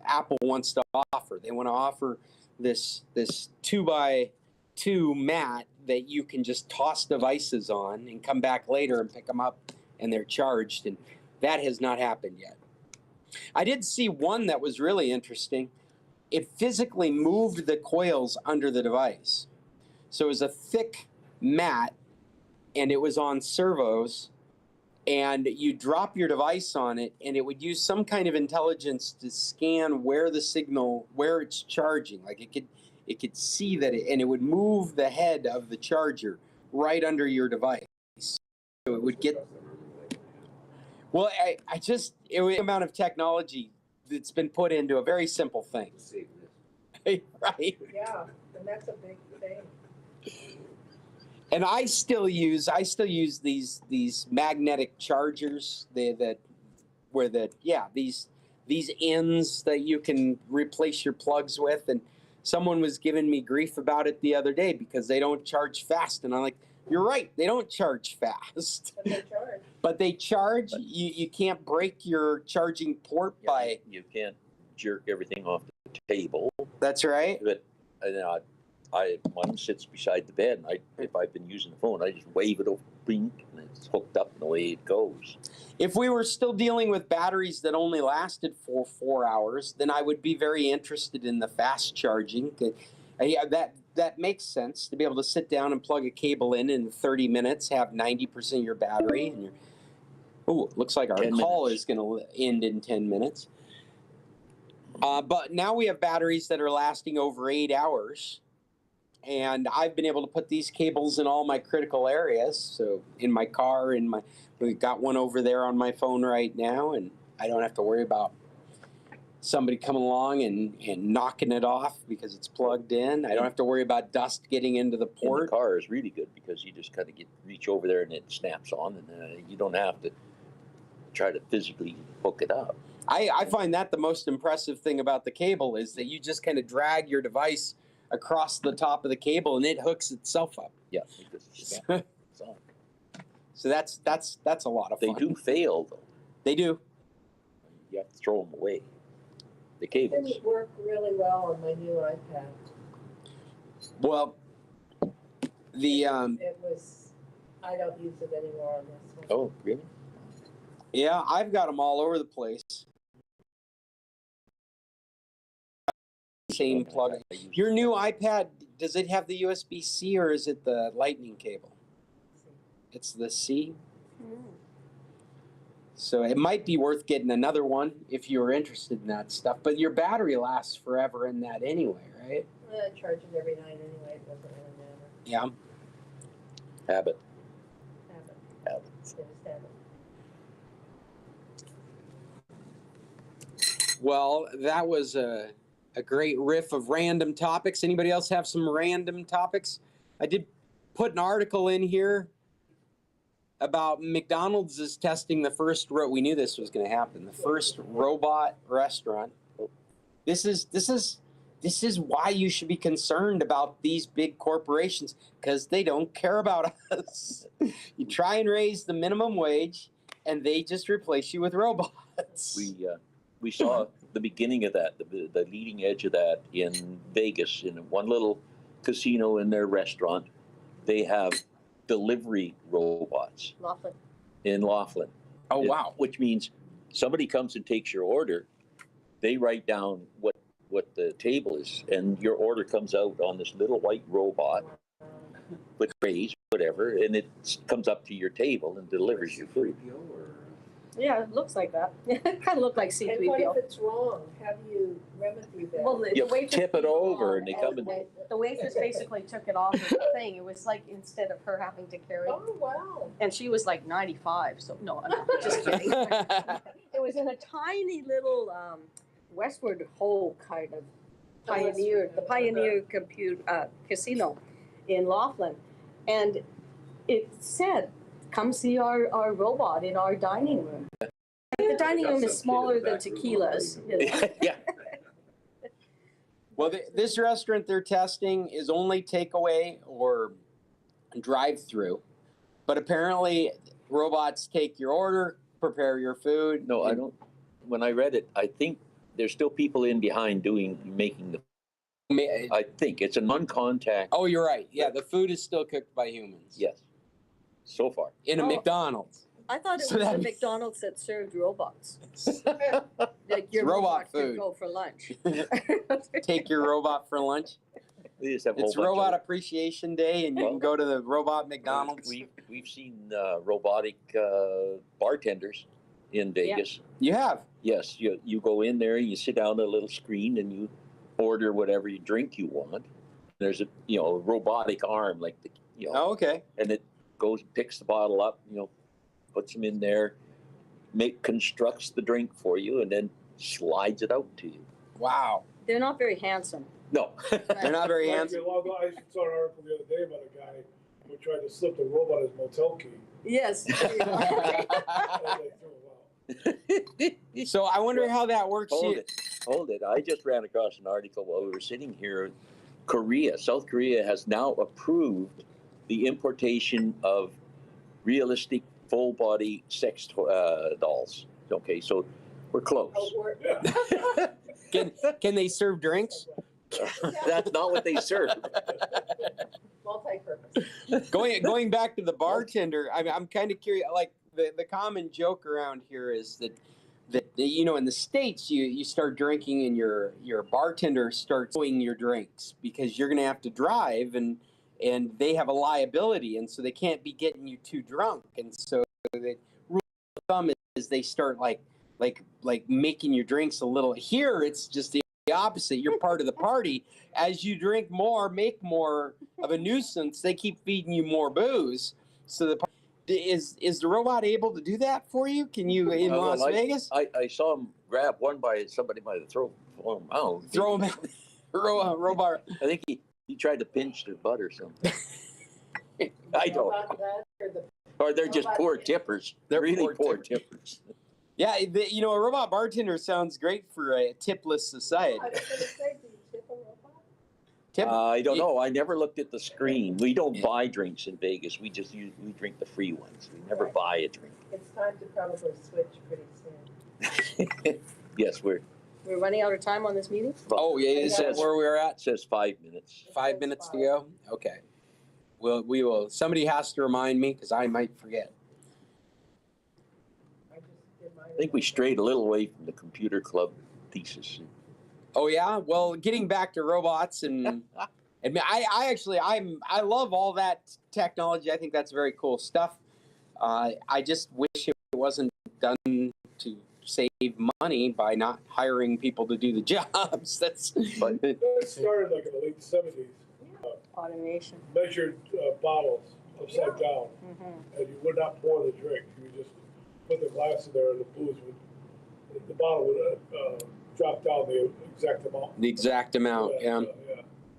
B: Apple wants to offer. They want to offer this 2x2 mat that you can just toss devices on and come back later and pick them up and they're charged. And that has not happened yet. I did see one that was really interesting. It physically moved the coils under the device. So it was a thick mat and it was on servos, and you drop your device on it and it would use some kind of intelligence to scan where it's charging. Like it could see that and it would move the head of the charger right under your device. So it would get. Well, it was the amount of technology that's been put into a very simple thing. Right?
A: Yeah, and that's a big thing.
B: And I still use these magnetic chargers. These ends that you can replace your plugs with. And someone was giving me grief about it the other day because they don't charge fast. And I'm like, you're right, they don't charge fast.
A: But they charge.
B: But they charge. You can't break your charging port by.
D: You can't jerk everything off the table.
B: That's right.
D: But one sits beside the bed, and if I've been using the phone, I just wave it over, blink, and it's hooked up, and the way it goes.
B: If we were still dealing with batteries that only lasted for 4 hours, then I would be very interested in the fast charging. That makes sense to be able to sit down and plug a cable in 30 minutes, have 90% of your battery, and looks like our call is going to end in 10 minutes. But now we have batteries that are lasting over 8 hours. And I've been able to put these cables in all my critical areas. So in my car, we got one over there on my phone right now, and I don't have to worry about somebody coming along and knocking it off because it's plugged in. I don't have to worry about dust getting into the port.
D: And the car is really good because you just kind of reach over there and it snaps on, and you don't have to try to physically hook it up.
B: I find that the most impressive thing about the cable is that you just kind of drag your device across the top of the cable and it hooks itself up.
D: Yeah.
B: So that's a lot of fun.
D: They do fail though.
B: They do.
D: You have to throw them away. The cables.
A: It didn't work really well on my new iPad.
B: Well,
A: It was, I don't use it anymore on this one.
D: Oh, really?
B: yeah, I've got them all over the place. Same plug. Your new iPad, does it have the USB-C or is it the Lightning cable? It's the C. So it might be worth getting another one if you were interested in that stuff. But your battery lasts forever in that anyway, right?
A: I charge it every night anyway. It doesn't really matter.
B: Yeah.
D: Habit.
A: Habit. It's habit.
B: Well, that was a great riff of random topics. Anybody else have some random topics? I did put an article in here about McDonald's is testing the first we knew this was going to happen. The first robot restaurant. This is why you should be concerned about these big corporations, because they don't care about us. You try and raise the minimum wage and they just replace you with robots.
D: We saw the beginning of that, the leading edge of that in Vegas, in one little casino in their restaurant. They have delivery robots.
H: Laughlin.
D: In Laughlin.
B: Oh, wow.
D: Which means somebody comes and takes your order. They write down what the table is, and your order comes out on this little white robot with trays, whatever, and it comes up to your table and delivers your food.
H: Yeah, it looks like that. It kind of looked like
A: And what
H: C3PO.
A: if it's wrong? How do you remedy that?
H: Well,
D: You
H: waitress
D: tip it
H: came
D: over
H: along
D: and they come and
H: the waitress basically took it off of the thing. It was like instead of her having to carry it.
A: Oh, wow.
H: And she was like 95, so no, I'm just kidding. It was in a tiny little Westward Ho kind of Pioneer Casino in Laughlin. And it said, come see our robot in our dining room. The dining room is smaller than Tequilas. You know?
D: yeah.
B: Well, this restaurant they're testing is only takeaway or drive-through, but apparently robots take your order, prepare your food.
D: No, I don't. When I read it, I think there's still people in behind making the. I think it's a non-contact.
B: Oh, you're right. Yeah, the food is still cooked by humans.
D: Yes. So far.
B: In a McDonald's.
H: I thought it
B: So
H: was
B: that
H: a
B: means-
H: McDonald's that served robots. Like your
B: robot
H: robot could
B: food.
H: go for lunch.
B: Take your robot for lunch.
D: They just have a
B: It's
D: whole bunch
B: Robot
D: of-
B: Appreciation Day, and you can go to the robot McDonald's.
D: We've seen robotic bartenders in Vegas.
B: You have.
D: Yes, you go in there, you sit down at a little screen, and you order whatever you drink you want. There's a robotic arm like
B: Oh, okay.
D: and it goes picks the bottle up, puts them in there, constructs the drink for you, and then slides it out to you.
B: Wow.
H: They're not very handsome.
D: No.
B: They're not very handsome.
C: I saw an article the other day about a guy who tried to slip the robot his motel key.
H: Yes.
C: And they threw him out.
B: So I wonder how that works.
D: Hold it. I just ran across an article while we were sitting here. South Korea has now approved the importation of realistic full body sex dolls. Okay, so we're close.
B: Can they serve drinks?
D: That's not what they serve.
A: Multi-purpose.
B: Going back to the bartender, I'm kind of curious. Like the common joke around here is that you know, in the States you start drinking and your bartender starts doing your drinks because you're gonna have to drive and they have a liability, and so they can't be getting you too drunk, and so the rule of thumb is they start like making your drinks a little. Here it's just the opposite. You're part of the party. As you drink more, make more of a nuisance, they keep feeding you more booze. So is the robot able to do that for you? Can you in Las Vegas?
D: I saw him grab somebody by the throat, throw him out.
B: Throw him out. Robot.
D: I think he tried to pinch their butt or something. I don't. Or they're just poor tippers. They're really poor tippers.
B: Yeah, you know, a robot bartender sounds great for a tipless society.
A: I was gonna say, do you tip a robot?
D: I don't know. I never looked at the screen. We don't buy drinks in Vegas. We drink the free ones. We never buy a drink.
A: It's time to probably switch pretty soon.
D: Yes, we're
H: running out of time on this meeting?
B: Oh, yeah, is that where we're at?
D: It says 5 minutes.
B: 5 minutes to go? Okay. Well, we will. Somebody has to remind me because I might forget.
D: I think we strayed a little away from the computer club thesis.
B: Oh yeah, well, getting back to robots and I love all that technology. I think that's very cool stuff. I just wish it wasn't done to save money by not hiring people to do the jobs.
D: But
C: It started like in the late 70s.
H: Automation.
C: Measured bottles upside down,
H: Mm-hmm.
C: and you would not pour the drink. You would just put the glass in there, and the bottle would drop down the exact amount.
B: The exact amount, yeah.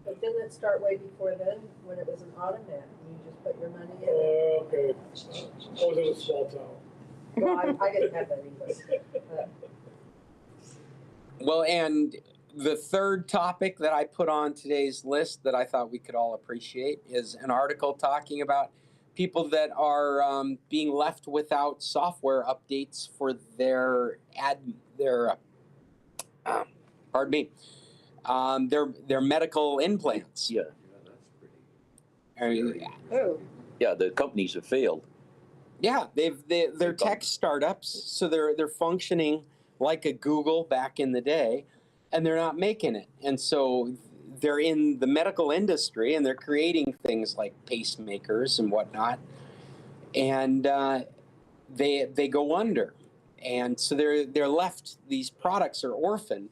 A: But didn't it start way before then, when it was an automat? You just put your money in it?
C: Okay. I was in a small town.
A: Well, I didn't have that either. But
B: Well, and the third topic that I put on today's list that I thought we could all appreciate is an article talking about people that are being left without software updates for their medical implants.
D: yeah,
H: Oh,
D: yeah, the companies have failed.
B: Yeah, they're tech startups, so they're functioning like a Google back in the day, and they're not making it. And so they're in the medical industry, and they're creating things like pacemakers and whatnot, and they go under. And so they're left. These products are orphaned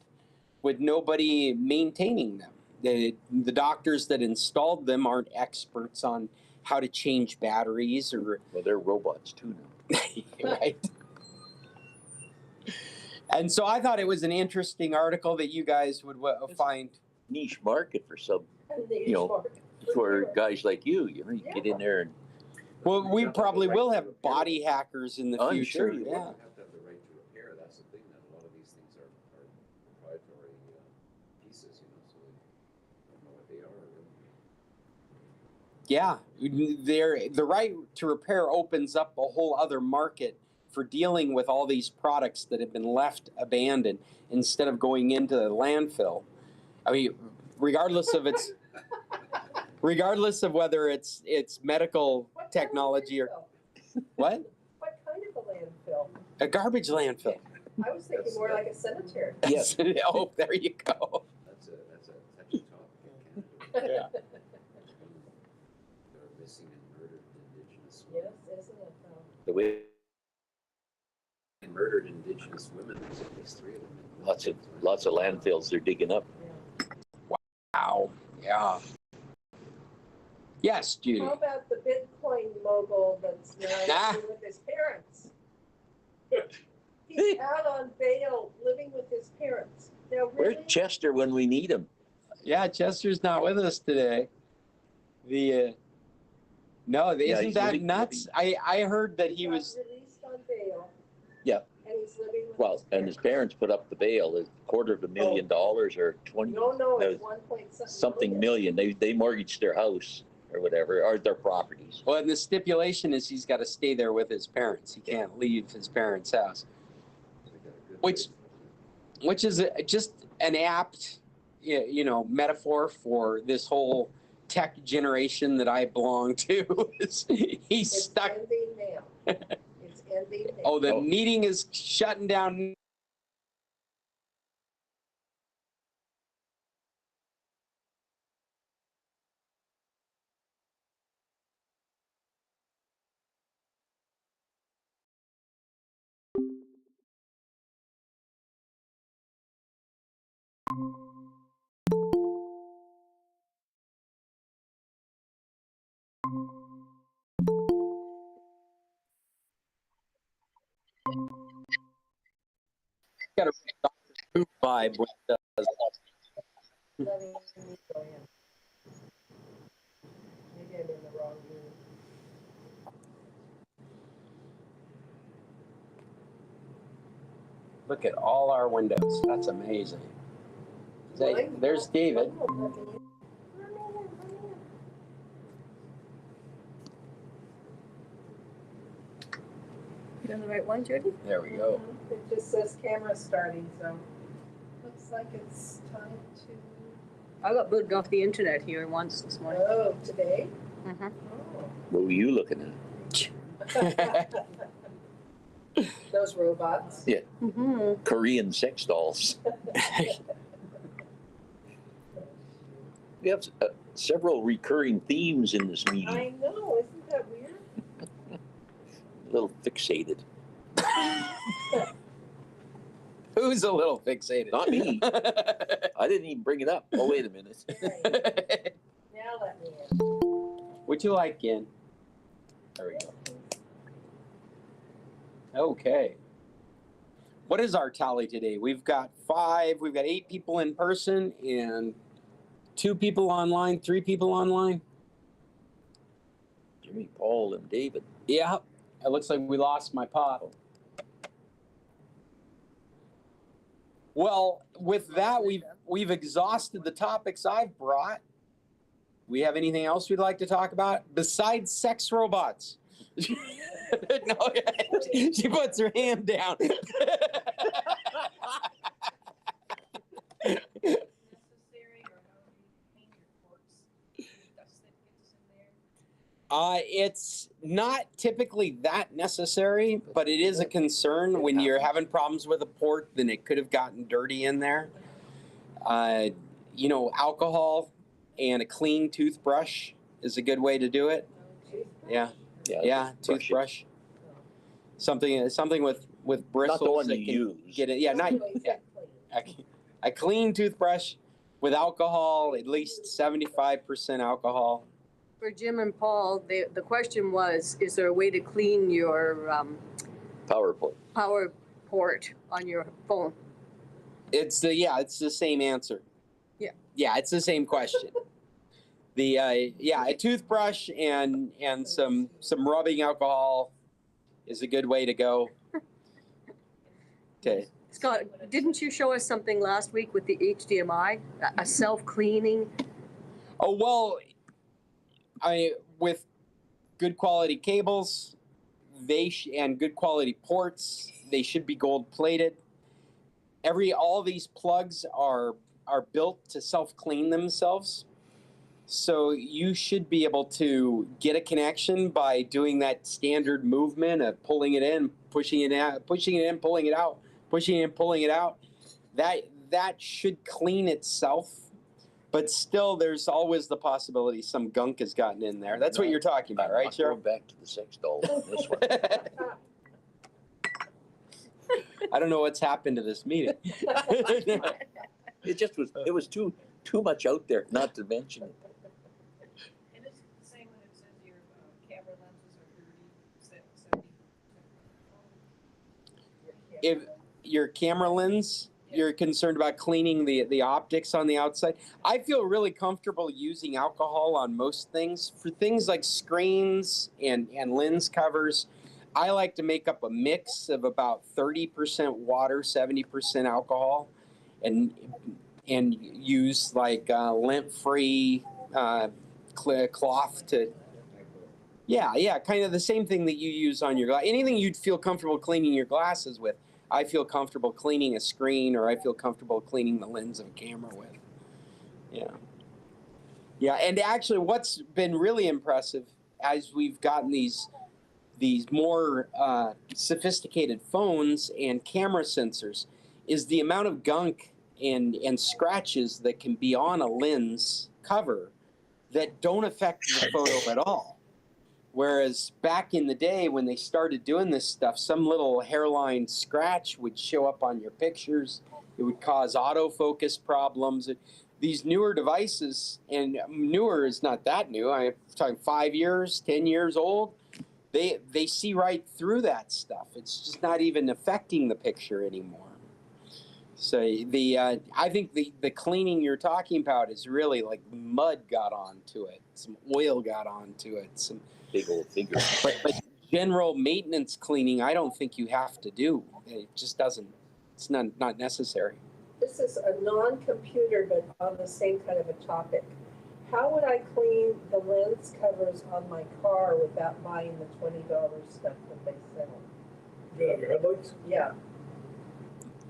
B: with nobody maintaining them. The doctors that installed them aren't experts on how to change batteries or.
D: Well, they're robots too now.
B: Right. And so I thought it was an interesting article that you guys would find.
D: Niche market for for guys like you. You know, you get in there and.
B: Well, we probably will have body hackers in the
D: I'm
B: future.
D: sure you
G: You
B: yeah.
G: have to have the right to repair. That's the thing, that a lot of these things are proprietary pieces, so they don't know what they are.
B: Yeah, the right to repair opens up a whole other market for dealing with all these products that have been left abandoned instead of going into the landfill. I mean, regardless of whether it's medical technology or what?
A: what kind of a landfill?
B: A garbage landfill.
A: I was thinking more like a cemetery.
B: Yes. Oh, there you go.
G: That's a touchy topic.
B: Yeah.
G: There are missing and murdered Indigenous
A: Yes,
G: women.
A: isn't it though?
D: The way
G: And murdered Indigenous women, there's at least 3 of them.
D: lots of landfills they're digging up.
B: Wow. Yeah. Yes, Judy.
A: How about the Bitcoin mogul that's now living with his parents? He's out on bail, living with his parents. Now, really?
D: Where's Chester when we need him?
B: Yeah, Chester's not with us today. No, isn't
D: he's
B: that
D: living-
B: nuts? I heard that he was.
A: Released on bail.
D: Yeah.
A: And he's living with
D: Well, and his parents put up the bail, $250,000 or 20,
A: No, it's
D: no,
A: 1 point
D: something million. They mortgaged their house or whatever, or their properties.
B: Well, and the stipulation is he's got to stay there with his parents. He can't leave his parents' house, which is just an apt, metaphor for this whole tech generation that I belong to. He's
A: It's
B: stuck.
A: ending now. It's ending now.
B: Oh, the meeting is shutting down. Got a Doctor Who vibe when it does.
A: Letting me go in. Maybe I'm in the wrong room.
B: Look at all our windows. That's amazing. There's David.
H: You on the right one, Judy?
B: There we go.
A: It just says camera starting, so looks like it's time to.
H: I got booted off the internet here once this morning.
A: Oh, today?
H: Mhm.
D: What were you looking at?
A: Oh. Those robots.
D: Yeah,
H: Mm-hmm.
D: Korean sex dolls. We have several recurring themes in this meeting.
A: I know, isn't that weird?
D: A little fixated.
B: Who's a little fixated?
D: Not me. I didn't even bring it up. Oh, wait a minute.
A: Right. Now let me in.
B: Would you like in? There we go. Okay. What is our tally today? We've got 8 people in person and 2 people online, 3 people online.
D: Jimmy, Paul, and David.
B: Yeah, it looks like we lost my pot. Well, with that, we've exhausted the topics I've brought. We have anything else we'd like to talk about besides sex robots? No, she puts her hand down. It's not typically that necessary, but it is a concern when you're having problems with a port, then it could have gotten dirty in there. Alcohol and a clean toothbrush is a good way to do it. Yeah, toothbrush. Something with bristles.
D: Not the one
B: that
D: you
B: can
D: use.
B: get it. Yeah, not a clean toothbrush with alcohol, at least 75% alcohol.
H: For Jim and Paul, the question was, is there a way to clean your
D: PowerPoint.
H: power port on your phone?
B: It's the same answer.
H: Yeah.
B: Yeah, it's the same question. A toothbrush and some rubbing alcohol is a good way to go. Okay.
H: Scott, didn't you show us something last week with the HDMI, a self-cleaning?
B: Oh, well, with good quality cables, and good quality ports, they should be gold plated. All these plugs are built to self-clean themselves. So you should be able to get a connection by doing that standard movement of pulling it in, pushing it out, pushing it in, pulling it out, pushing it in, pulling it out. That should clean itself. But still, there's always the possibility some gunk has gotten in there. That's what you're talking about, right,
D: I'm
B: Cheryl?
D: going back to the sex doll on this one.
B: I don't know what's happened to this meeting.
D: It was too much out there not to mention it.
K: And it's the same when it says your camera lenses are 30, 70.
B: If your camera lens you're concerned about cleaning the optics on the outside. I feel really comfortable using alcohol on most things. For things like screens and lens covers, I like to make up a mix of about 30% water, 70% alcohol, and use like lint-free cloth to. Yeah, kind of the same thing that you use on your glass. Anything you'd feel comfortable cleaning your glasses with, I feel comfortable cleaning a screen, or I feel comfortable cleaning the lens of a camera with. Yeah, and actually what's been really impressive as we've gotten these more sophisticated phones and camera sensors is the amount of gunk and scratches that can be on a lens cover that don't affect the photo at all. Whereas back in the day when they started doing this stuff, some little hairline scratch would show up on your pictures. It would cause autofocus problems. These newer devices, and newer is not that new, I'm talking 5 years, 10 years old, they see right through that stuff. It's just not even affecting the picture anymore. So I think the cleaning you're talking about is really like mud got onto it, some oil got onto it, some
D: Big old finger.
B: but general maintenance cleaning, I don't think you have to do. It just doesn't. It's not necessary.
A: This is a non-computer, but on the same kind of a topic. How would I clean the lens covers on my car without buying the $20 stuff that they sell?
C: You have your headlights?
A: Yeah,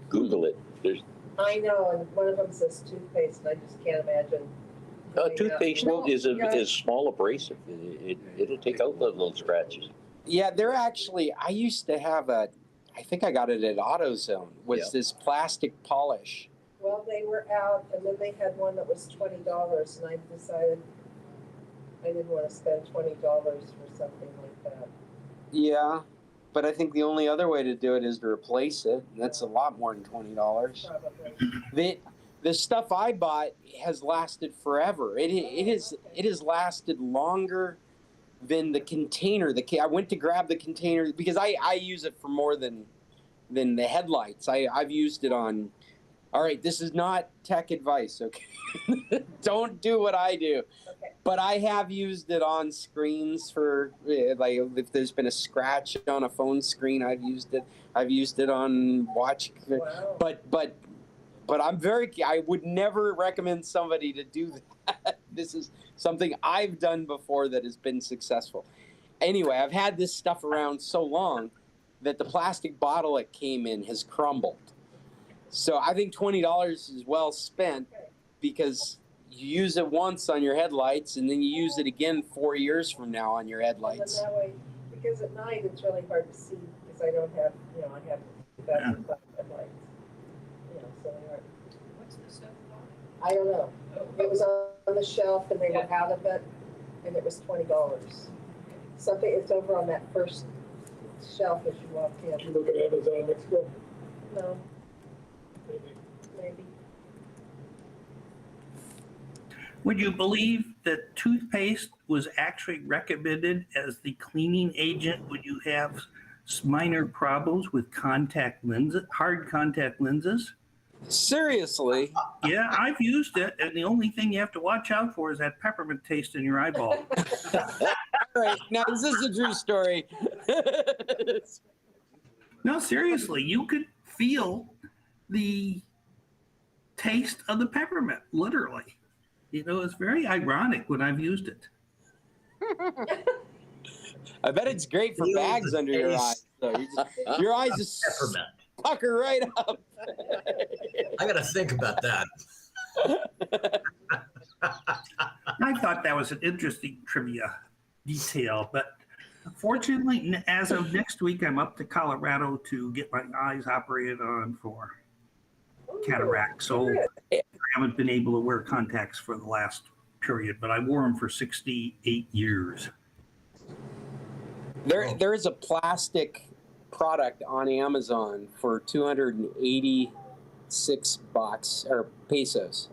D: Google it. There's
A: I know, and one of them says toothpaste, and I just can't imagine. doing that.
D: toothpaste
H: No,
D: is
H: yeah.
D: is small abrasive. It'll take out those little scratches.
B: Yeah, they're actually. I used to have I think I got it at AutoZone. Was
D: Yeah.
B: this plastic polish?
A: Well, they were out, and then they had one that was $20, and I decided I didn't want to spend $20 for something like that.
B: Yeah, but I think the only other way to do it is to replace it. That's a lot more than $20.
A: Probably.
B: The stuff I bought has lasted forever. It has lasted longer than the container. I went to grab the container because I use it for more than the headlights. I've used it on. All right, this is not tech advice, okay? Don't do what I do.
A: Okay.
B: But I have used it on screens for, like, if there's been a scratch on a phone screen, I've used it. I've used it on watch.
A: Wow.
B: But I would never recommend somebody to do that. This is something I've done before that has been successful. Anyway, I've had this stuff around so long that the plastic bottle it came in has crumbled. So I think $20 is well spent because you use it once on your headlights and then you use it again 4 years from now on your
A: And
B: headlights.
A: then that way, because at night it's really hard to see because I don't have, I have 2005 headlights. So they aren't.
K: What's the stuff called?
A: I don't know. It was on the shelf and they were out of it, and it was $20. Something, it's over on that first shelf as you walk
C: Did you
A: in.
C: look at Amazon Mexico?
A: No,
C: Maybe.
A: maybe.
I: Would you believe that toothpaste was actually recommended as the cleaning agent when you have minor problems with contact lenses, hard contact lenses?
B: Seriously?
I: Yeah, I've used it, and the only thing you have to watch out for is that peppermint taste in your eyeball.
B: All right. Now, is this a true story?
I: No, seriously, you could feel the taste of the peppermint, literally. It's very ironic when I've used it.
B: I bet it's great for
F: Feel
B: bags
F: the
B: under your
F: taste.
B: eyes. So your eyes just
F: Peppermint.
B: pucker right up.
F: I got to think about that.
I: I thought that was an interesting trivia detail, but fortunately, as of next week, I'm up to Colorado to get my eyes operated on for cataract. So I haven't been able to wear contacts for the last period, but I wore them for 68 years.
B: There is a plastic product on Amazon for $286 or pesos.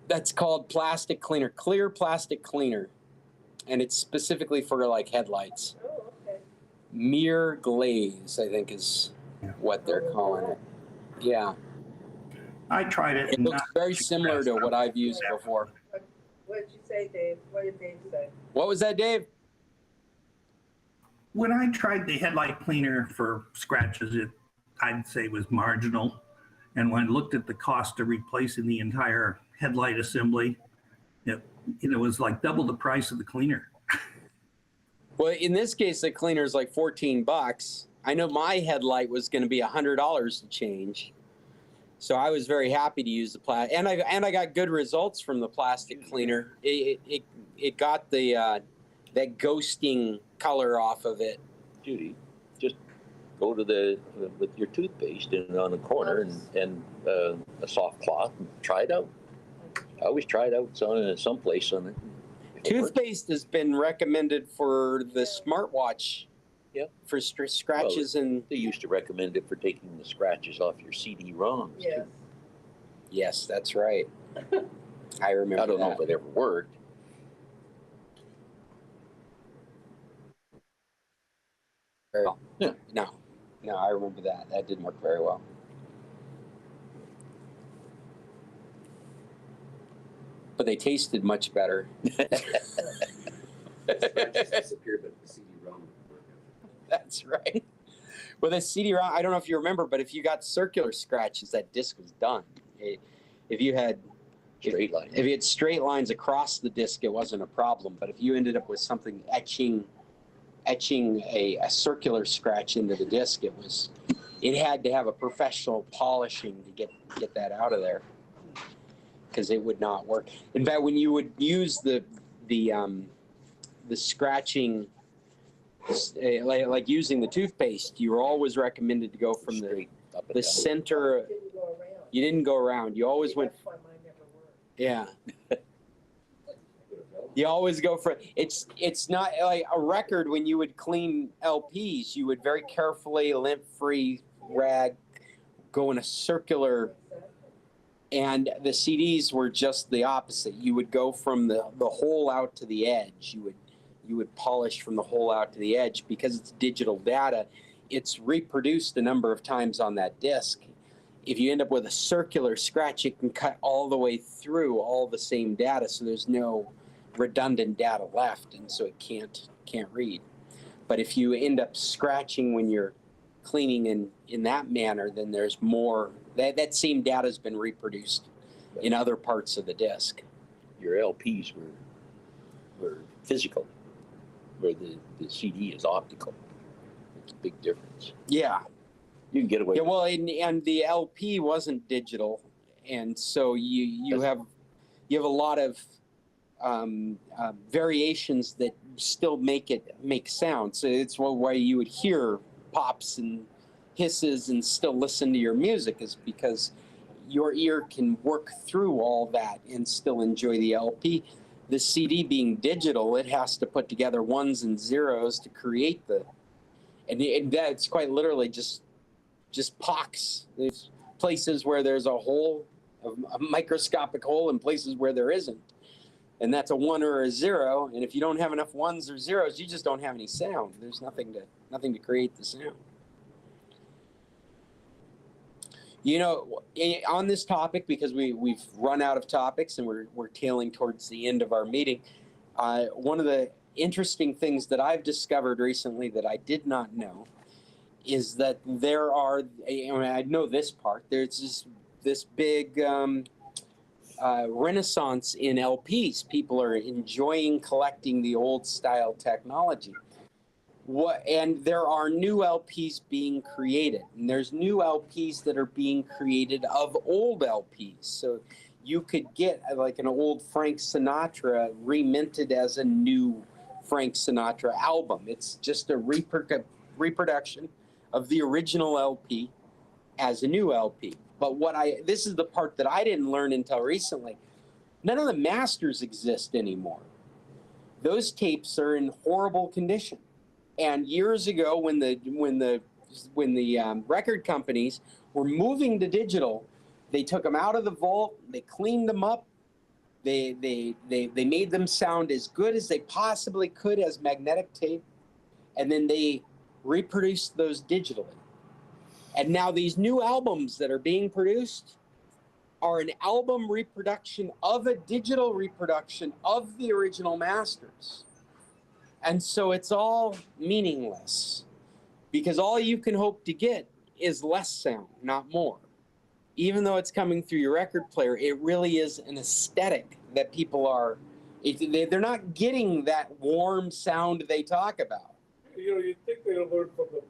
B: That's called plastic cleaner, clear plastic cleaner, and it's specifically for like headlights.
A: Oh, okay.
B: Mirror glaze, I think, is what they're calling it. Yeah,
I: I tried it.
B: it
I: and
B: looks
I: not
B: very similar to what I've used
I: Yeah.
B: before.
A: What did you say, Dave? What did Dave say?
B: What was that, Dave?
I: When I tried the headlight cleaner for scratches, I'd say was marginal. And when I looked at the cost of replacing the entire headlight assembly, it was like double the price of the cleaner.
B: Well, in this case, the cleaner is like $14. I know my headlight was going to be $100 to change, so I was very happy to use the plastic, and I got good results from the plastic cleaner. It got the that ghosting color off of it.
D: Judy, just go to with your toothpaste and on the corner and a soft cloth and try it out. I always try it out someplace on it.
B: Toothpaste has been recommended for the smartwatch.
D: Yep.
B: For scratches and.
D: They used to recommend it for taking the scratches off your CD-ROMs.
A: Yes.
D: Too.
B: Yes, that's right. I remember.
D: I don't know
B: that.
D: if it ever worked.
B: Very well.
D: Yeah.
B: No, I remember that. That didn't work very well. But they tasted much better.
G: Scratches disappeared, but the CD-ROM worked.
B: That's right. Well, the CD-ROM, I don't know if you remember, but if you got circular scratches, that disc was done. If you had
D: Straight line.
B: if you had straight lines across the disc, it wasn't a problem. But if you ended up with something etching a circular scratch into the disc, it had to have a professional polishing to get that out of there, because it would not work. In fact, when you would use the scratching, like using the toothpaste, you were always recommended to go from the center.
A: Didn't go around.
B: You didn't go around. You always went.
A: That's why mine never worked.
B: Yeah. You always go for it's not like a record. When you would clean LPs, you would very carefully, lint-free rag, go in a circular. And the CDs were just the opposite. You would go from the hole out to the edge. You would polish from the hole out to the edge, because it's digital data. It's reproduced a number of times on that disc. If you end up with a circular scratch, it can cut all the way through all the same data, so there's no redundant data left, and so it can't read. But if you end up scratching when you're cleaning in that manner, then there's more. That same data has been reproduced in other parts of the disc.
D: Your LPs were physical, where the CD is optical. It's a big difference.
B: Yeah.
D: You can get away.
B: Yeah. Well, and the LP wasn't digital, and so you have a lot of variations that still make sound. So it's why you would hear pops and hisses and still listen to your music, is because your ear can work through all that and still enjoy the LP. The CD being digital, it has to put together ones and zeros to create and that's quite literally just pocks. There's places where there's a hole, a microscopic hole, and places where there isn't. And that's a 1 or a 0. And if you don't have enough 1s or 0s, you just don't have any sound. There's nothing to create the sound. You know, on this topic, because we've run out of topics and we're tailing towards the end of our meeting, one of the interesting things that I've discovered recently that I did not know is that there are, I know this part, there's this big renaissance in LPs. People are enjoying collecting the old style technology. And there are new LPs being created, and there's new LPs that are being created of old LPs. So you could get like an old Frank Sinatra reminted as a new Frank Sinatra album. It's just a reproduction of the original LP as a new LP. But this is the part that I didn't learn until recently. None of the masters exist anymore. Those tapes are in horrible condition. And years ago, when the record companies were moving to digital, they took them out of the vault, they cleaned them up, they made them sound as good as they possibly could as magnetic tape, and then they reproduced those digitally. And now these new albums that are being produced are an album reproduction of a digital reproduction of the original masters. And so it's all meaningless because all you can hope to get is less sound, not more. Even though it's coming through your record player, it really is an aesthetic that people are, they're not getting that warm sound they talk about.
C: You know, you'd think they'd have learned from the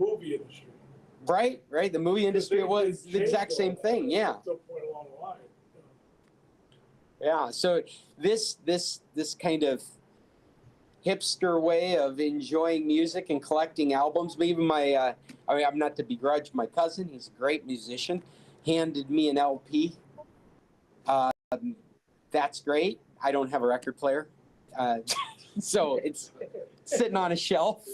C: movie industry.
B: Right. The movie industry was the exact same thing. Yeah.
C: At some point along the line.
B: Yeah. So this kind of hipster way of enjoying music and collecting albums. Even my, I'm not to begrudge my cousin. He's a great musician. Handed me an LP. That's great. I don't have a record player, so it's sitting on a shelf.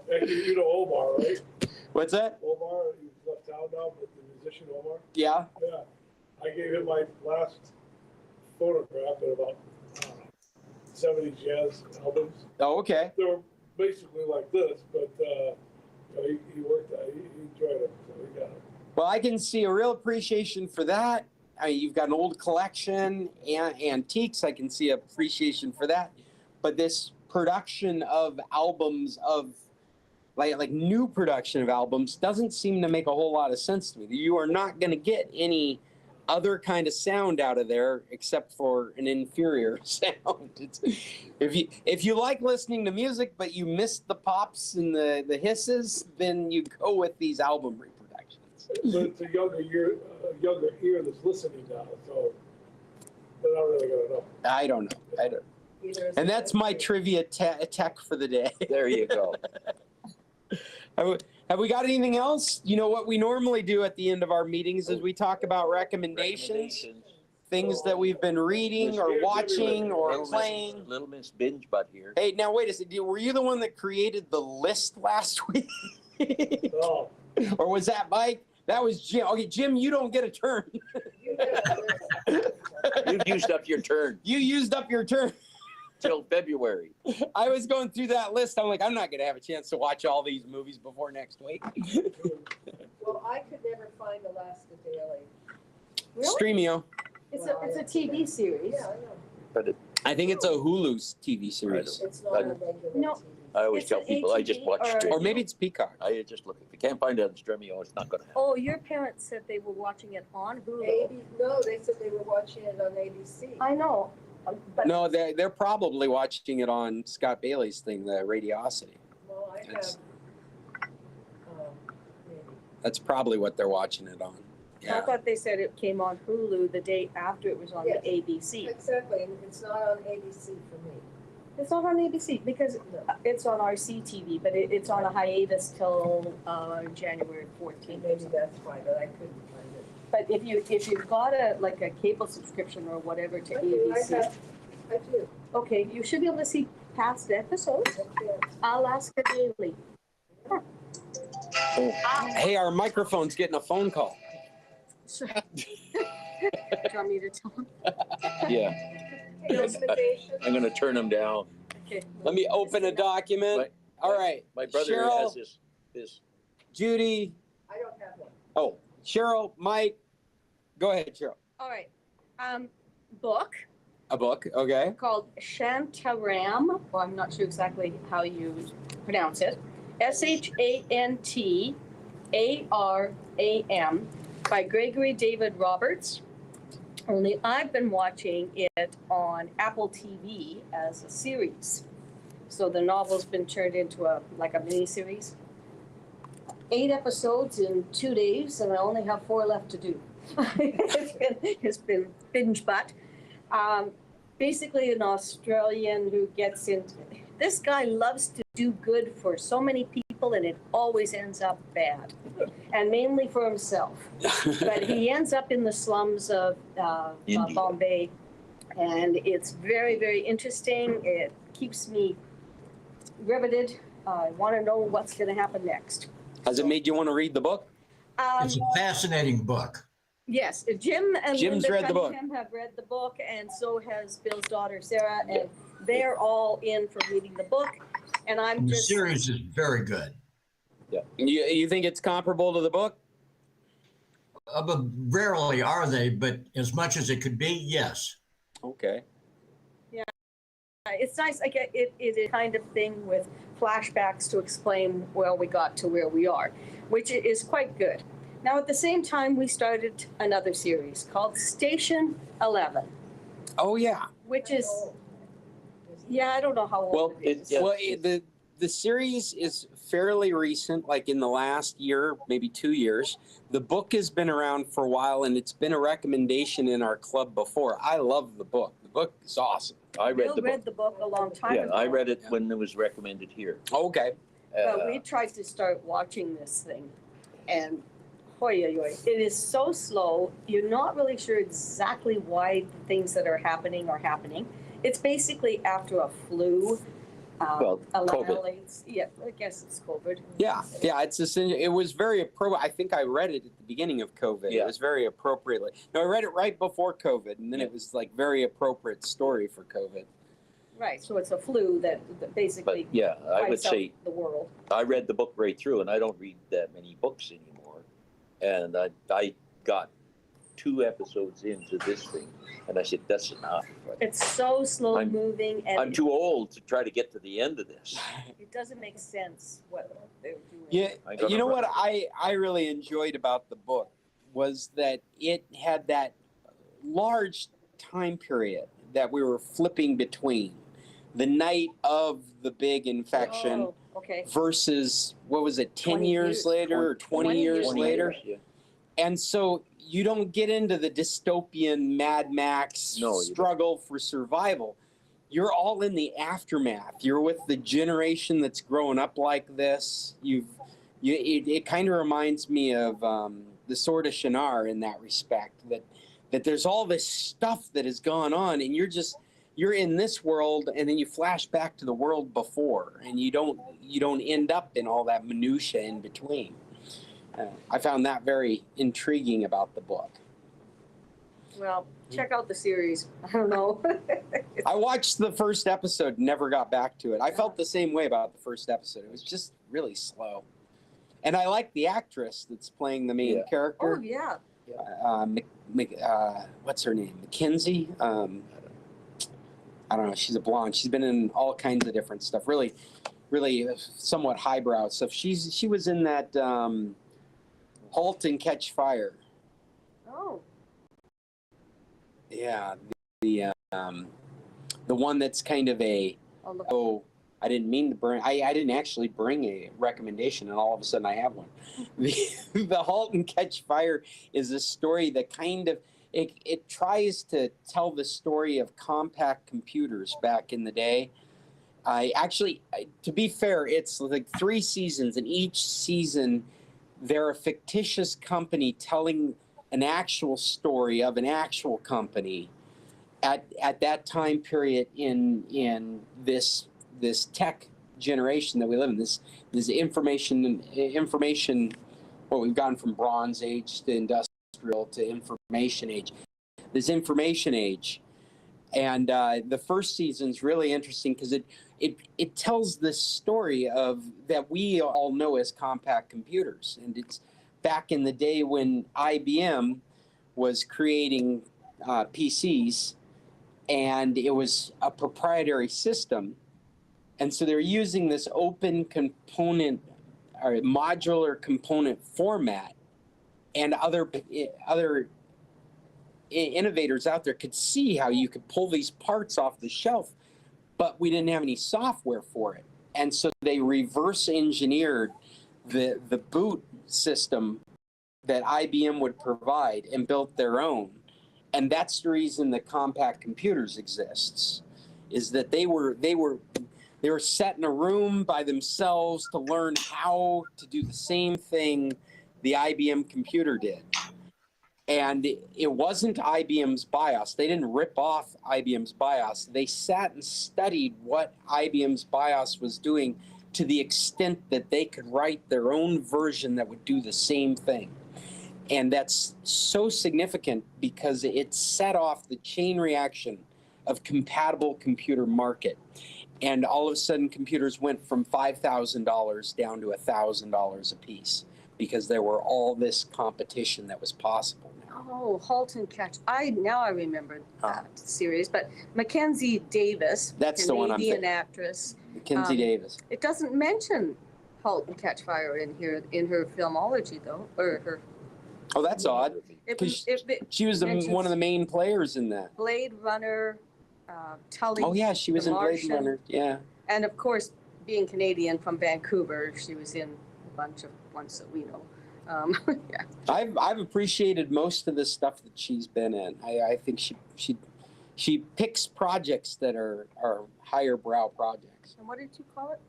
C: You know Omar, right?
B: What's that?
C: Omar, he's left town now, but the musician Omar.
B: Yeah.
C: Yeah. I gave him my last photograph of about 70 jazz albums.
B: Oh, okay.
C: They were basically like this, but you know, he worked out. He enjoyed it, so we got it.
B: Well, I can see a real appreciation for that. I mean, you've got an old collection and antiques. I can see appreciation for that. But this production of albums of like new production of albums doesn't seem to make a whole lot of sense to me. You are not going to get any other kind of sound out of there except for an inferior sound. If you like listening to music but you miss the pops and the hisses, then you go with these album reproductions.
C: But it's a younger ear that's listening now, so they're not really going to know.
B: I don't know. And that's my trivia tech for the day.
D: There you go.
B: Have we got anything else? You know what we normally do at the end of our meetings is we talk about recommendations, things that we've been reading or watching or playing.
D: Little Miss Binge Butt here.
B: Hey, now wait a second. Were you the one that created the list last week?
C: No.
B: Or was that Mike? That was Jim. Okay, Jim, you don't get a turn.
D: You used up your turn
B: You used up your turn.
D: till February.
B: I was going through that list. I'm like, I'm not going to have a chance to watch all these movies before next week.
A: Well, I could never find Alaska Daily.
B: Streamio.
H: It's a TV series.
A: Yeah, I know.
D: But
B: I think it's a Hulu's TV series.
A: It's not a regular
H: No.
A: TV.
D: I always
H: It's
D: tell
H: an
D: people I just
H: ATV
D: watch
H: or-
D: Streamio.
B: Or maybe it's Peacock.
D: I just look. If you can't find it on Streamio, it's not going to happen.
H: Oh, your parents said they were watching it on Hulu.
A: No, they said they were watching it on ABC.
H: I know, but
B: No, they're probably watching it on Scott Bailey's thing, the Radiosity.
A: Well, I have,
B: That's-
A: maybe.
B: That's probably what they're watching it on.
H: I
B: Yeah.
H: thought they said it came on Hulu the day after it was on
A: Yes.
H: the ABC.
A: Exactly, and it's not on ABC for me.
H: It's not on ABC because it's on RCTV, but it's on a hiatus till January 14th.
A: Maybe that's why, but I couldn't find it.
H: But if you've got a cable subscription or whatever to
A: I do,
H: ABC,
A: I do.
H: okay, you should be able to see past episodes.
A: Okay.
H: Alaska Daily.
B: Hey, our microphone's getting a phone call.
H: So- Do you want me to tell them?
D: Yeah,
A: Hey, recommendations?
D: I'm going to turn them down.
H: Okay.
B: Let me open a document. All right.
D: My brother
B: Cheryl,
D: has this.
B: Judy.
A: I don't have one.
B: Oh, Cheryl, Mike. Go ahead, Cheryl.
H: All right. Book
B: A book. Okay.
H: called Shantaram. Well, I'm not sure exactly how you pronounce it. Shantaram by Gregory David Roberts. Only I've been watching it on Apple TV as a series. So the novel's been turned into a mini series. 8 episodes in 2 days, and I only have 4 left to do. It's been binge butt. Basically an Australian who gets into, this guy loves to do good for so many people and it always ends up bad, and mainly for himself. But he ends up in the slums of
D: India.
H: Bombay, and it's very, very interesting. It keeps me riveted. I want to know what's going to happen next.
B: Has it made you want to read the book?
F: It's a fascinating book.
H: Yes, Jim and
B: Jim's
H: Linda
B: read the book.
H: Cunningham have read the book, and so has Bill's daughter Sarah, and they're all in for reading the book. And I'm
F: The
H: just,
F: series is very good.
B: You think it's comparable to the book?
F: But rarely are they, but as much as it could be, yes.
B: Okay.
H: it's nice, I get it is a kind of thing with flashbacks to explain, well, we got to where we are, which is quite good. Now, at the same time, we started another series called Station 11,
B: Oh yeah.
H: which is, yeah, I don't know how
D: Well,
H: old it is.
D: Yeah.
B: Well, the series is fairly recent, like in the last year, maybe 2 years. The book has been around for a while, and it's been a recommendation in our club before. I love the book. The book is awesome.
D: I read
H: Bill
D: the book.
H: read the book a long time
D: Yeah,
H: ago.
D: I read it when it was recommended here.
B: Okay.
H: But we tried to start watching this thing, and hoy, hoy, hoy, it is so slow. You're not really sure exactly why the things that are happening. It's basically after a flu.
D: Well, COVID.
H: Annihilates. Yeah, I guess it's COVID.
B: Yeah. It's just, it was very appropriate. I think I read it at the beginning of COVID.
D: Yeah.
B: It was very appropriately. No, I read it right before COVID, and then it was like very appropriate story for COVID.
H: Right, so it's a flu that basically
D: But yeah, I would
H: wipes out
D: say
H: the world.
D: I read the book right through, and I don't read that many books anymore. And I got 2 episodes into this thing, and I said, that's enough.
H: It's so slow
D: I'm-
H: moving, and
D: I'm too old to try to get to the end of this.
H: it doesn't make sense what they're doing.
B: Yeah,
D: I gotta
B: you know
D: run.
B: what I really enjoyed about the book was that it had that large time period that we were flipping between the night of the big infection
H: Oh, okay.
B: versus what was it, 10
H: 20
B: years
H: years.
B: later or 20 years
D: 20
B: later?
D: years, yeah.
B: And so you don't get into the dystopian Mad Max
D: No, you don't.
B: struggle for survival. You're all in the aftermath. You're with the generation that's growing up like this. It kind of reminds me of the Sword of Shinar in that respect. That there's all this stuff that has gone on, and you're in this world, and then you flash back to the world before, and you don't end up in all that minutia in between. I found that very intriguing about the book.
H: Well, check out the series. I don't know.
B: I watched the first episode, never got back to it. I felt the same way about the first episode. It was just really slow. And I like the actress that's playing the main
H: Oh,
B: character.
H: yeah.
B: What's her name? Mackenzie? I don't know. She's a blonde. She's been in all kinds of different stuff. Really, really somewhat highbrow stuff. She was in that Halt and Catch Fire.
H: Oh,
B: Yeah, the one that's kind of a
H: I'll look.
B: oh, I didn't mean to bring. I didn't actually bring a recommendation, and all of a sudden I have one. The Halt and Catch Fire is a story that kind of it tries to tell the story of compact computers back in the day. To be fair, it's like 3 seasons, and each season they're a fictitious company telling an actual story of an actual company at that time period in this tech generation that we live in, this information. Well, we've gone from Bronze Age to industrial to information age. This information age, and the first season's really interesting because it tells this story of that we all know as compact computers, and it's back in the day when IBM was creating PCs, and it was a proprietary system. And so they're using this open component or modular component format, and other innovators out there could see how you could pull these parts off the shelf, but we didn't have any software for it. And so they reverse engineered the boot system that IBM would provide and built their own. And that's the reason the compact computers exists, is that they were set in a room by themselves to learn how to do the same thing the IBM computer did. And it wasn't IBM's BIOS. They didn't rip off IBM's BIOS. They sat and studied what IBM's BIOS was doing to the extent that they could write their own version that would do the same thing. And that's so significant because it set off the chain reaction of compatible computer market. And all of a sudden, computers went from $5,000 down to $1,000 a piece because there were all this competition that was possible now.
H: Oh, Halt and Catch. Now I remember that series, but Mackenzie Davis,
B: That's the one I'm
H: Canadian
B: thinking.
H: actress.
B: Mackenzie Davis.
H: It doesn't mention Halt and Catch Fire in here in her filmology though, or her.
B: Oh, that's odd. She was one of the main players in that.
H: Blade Runner, Tully.
B: Oh yeah, she was
H: The
B: in Blade
H: Martian.
B: Runner. Yeah.
H: And of course, being Canadian from Vancouver, she was in a bunch of ones that we know. Yeah.
B: I've appreciated most of the stuff that she's been in. I think she picks projects that are higher brow projects.
H: And what did you call it?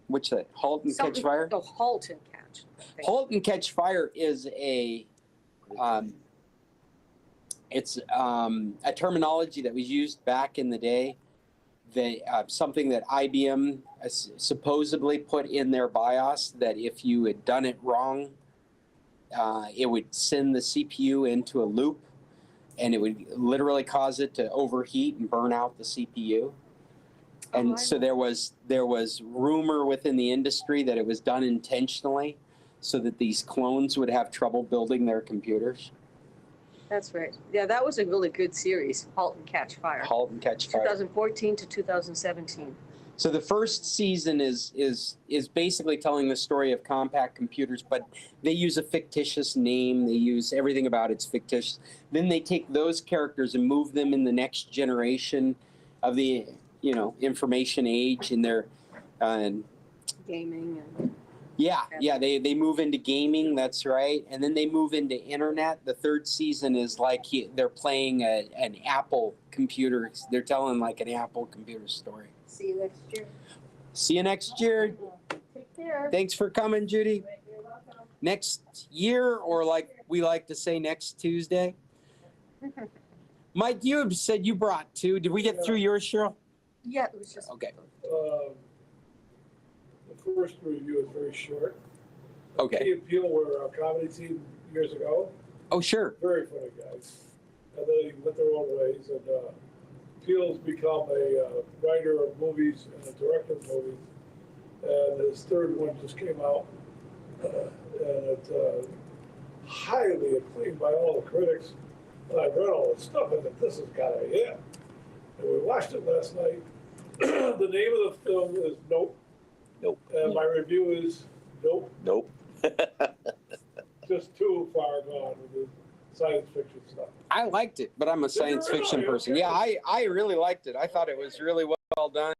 B: Which Halt and Catch Fire?
H: Oh, Halt and Catch.
B: Halt and Catch Fire is it's a terminology that was used back in the day. Something that IBM supposedly put in their BIOS, that if you had done it wrong, it would send the CPU into a loop, and it would literally cause it to overheat and burn out the CPU. And so there was rumor within the industry that it was done intentionally so that these clones would have trouble building their computers.
H: That's right. Yeah, that was a really good series, Halt and Catch Fire.
B: Halt and Catch Fire.
H: 2014 to 2017.
B: So the first season is basically telling the story of compact computers, but they use a fictitious name. They use everything about it's fictitious. Then they take those characters and move them in the next generation of the information age, and they're
H: gaming and
B: they move into gaming. That's right. And then they move into internet. The third season is like they're playing an Apple computer. They're telling like an Apple computer story.
A: See you next year.
B: See you next year.
A: Take care.
B: Thanks for coming, Judy.
A: You're welcome.
B: Next year, or like we like to say, next Tuesday. Mike, you said you brought two. Did we get through yours, Cheryl?
H: Yeah, it was just
B: Okay.
C: The first review is very short.
B: Okay.
C: Key and Peele were a comedy team years ago.
B: Oh, sure.
C: Very funny guys. And then they went their own ways. And Peele's become a writer of movies and a director of movies. And his third one just came out. And it's highly acclaimed by all the critics. And I've read all the stuff, and this is kind of it. And we watched it last night. The name of the film is Nope.
D: Nope.
C: And my review is Nope.
D: Nope.
C: Just too far gone with the science fiction stuff.
B: I liked it, but I'm a science fiction person. Yeah, I really liked it. I thought it was really well done.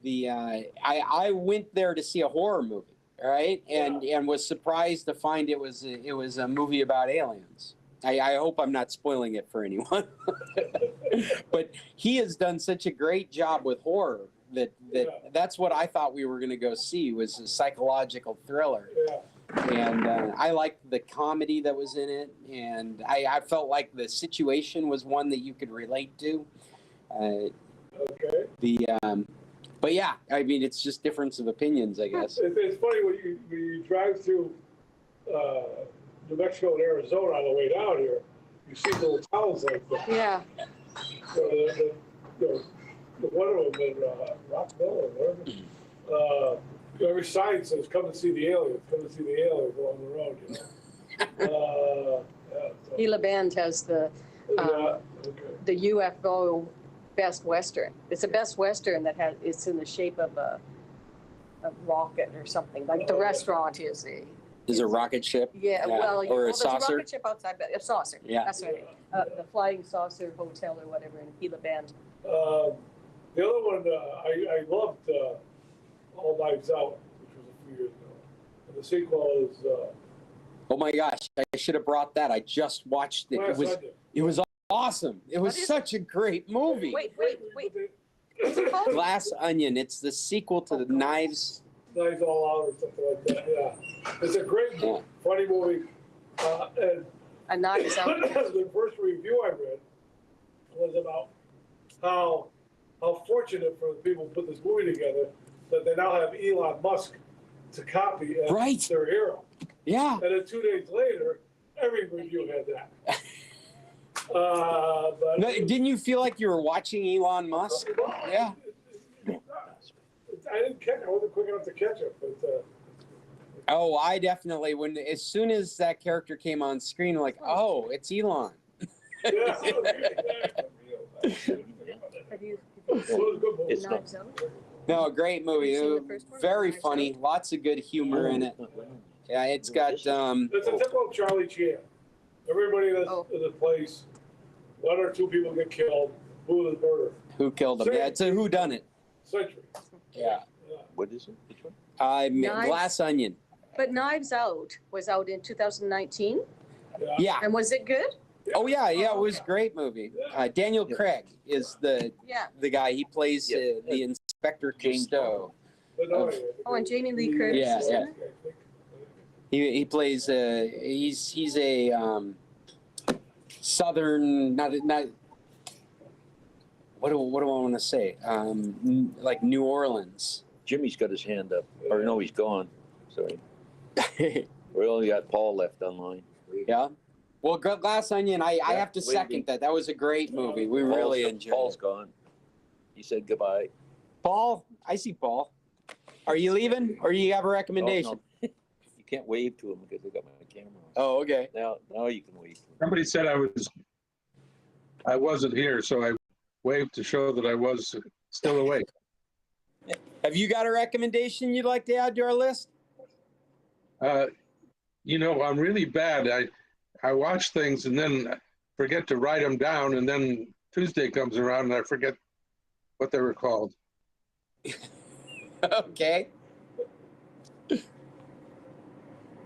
B: I went there to see a horror movie, right? And was surprised to find it was a movie about aliens. I hope I'm not spoiling it for anyone. But he has done such a great job with horror that's what I thought we were going to go see, was a psychological thriller.
C: Yeah.
B: And I liked the comedy that was in it, and I felt like the situation was one that you could relate to. But yeah, I mean, it's just difference of opinions, I guess.
C: It's funny when you drive through New Mexico and Arizona on the way down here, you see little towns like that.
H: yeah.
C: The one of them in Rockville or whatever. Every sign says, "Come to see the aliens. Come to see the aliens along the road."
H: Gila Bend has the UFO Best Western. It's a Best Western that it's in the shape of a rocket or something. Like the restaurant is a.
B: Is a rocket ship?
H: Yeah, well,
B: or a
H: there's
B: saucer?
H: a rocket ship outside, but a saucer.
B: Yeah.
H: That's right. The Flying Saucer Hotel or whatever in Gila Bend.
C: The other one I loved, All Knives Out, which was a few years ago. And the sequel is.
B: Oh my gosh! I should have brought that. I just watched it. It was awesome. It was such a great movie.
H: Wait. What's it called?
B: Glass Onion. It's the sequel to the Knives.
C: Knives All Out or something like that. Yeah, it's a great, funny movie. And
H: A Knives Out.
C: the first review I read was about how fortunate for the people who put this movie together that they now have Elon Musk to copy as their hero.
B: Yeah.
C: And then 2 days later, every review had that. But
B: No, didn't you feel like you were watching Elon Musk? Yeah.
C: I didn't catch. I wasn't quick enough to catch it, but.
B: Oh, I definitely as soon as that character came on screen, I'm like, oh, it's Elon.
C: Yeah.
H: Have you?
D: It's not.
H: Knives Out?
B: No, great movie.
H: Have you seen the first one?
B: Very
H: Knives
B: funny. Lots of good humor in it. Yeah, it's got
C: It's a typical Charlie Chan. Everybody in the place, one or two people get killed. Who was murder?
B: Who killed him? Yeah, it's a who done it.
C: Century.
B: Yeah.
D: What is it? Which one?
B: Glass Onion.
H: But Knives Out was out in 2019,
B: Yeah.
H: and was it good?
B: Oh yeah, it was a great movie. Daniel Craig is the guy. He plays the Inspector Cousteau.
H: Oh, and Jamie Lee Curtis.
B: Yeah,
H: is in
B: yeah.
H: it?
B: He plays he's a southern not what do I want to say, like New Orleans.
D: Jimmy's got his hand up, or no, he's gone. Sorry. We only got Paul left online.
B: Yeah. Well, Glass Onion, I have to second that. That was a great movie. We really enjoyed
D: Paul's
B: it.
D: gone. He said goodbye.
B: Paul, I see Paul. Are you leaving, or do you have a recommendation?
D: No. You can't wave to him because I got my camera on.
B: Oh, okay.
D: Now you can wave to him.
L: Somebody said I wasn't here, so I waved to show that I was still awake.
B: Have you got a recommendation you'd like to add to our list?
L: I'm really bad. I watch things and then forget to write them down, and then Tuesday comes around and I forget what they were called.
B: Okay.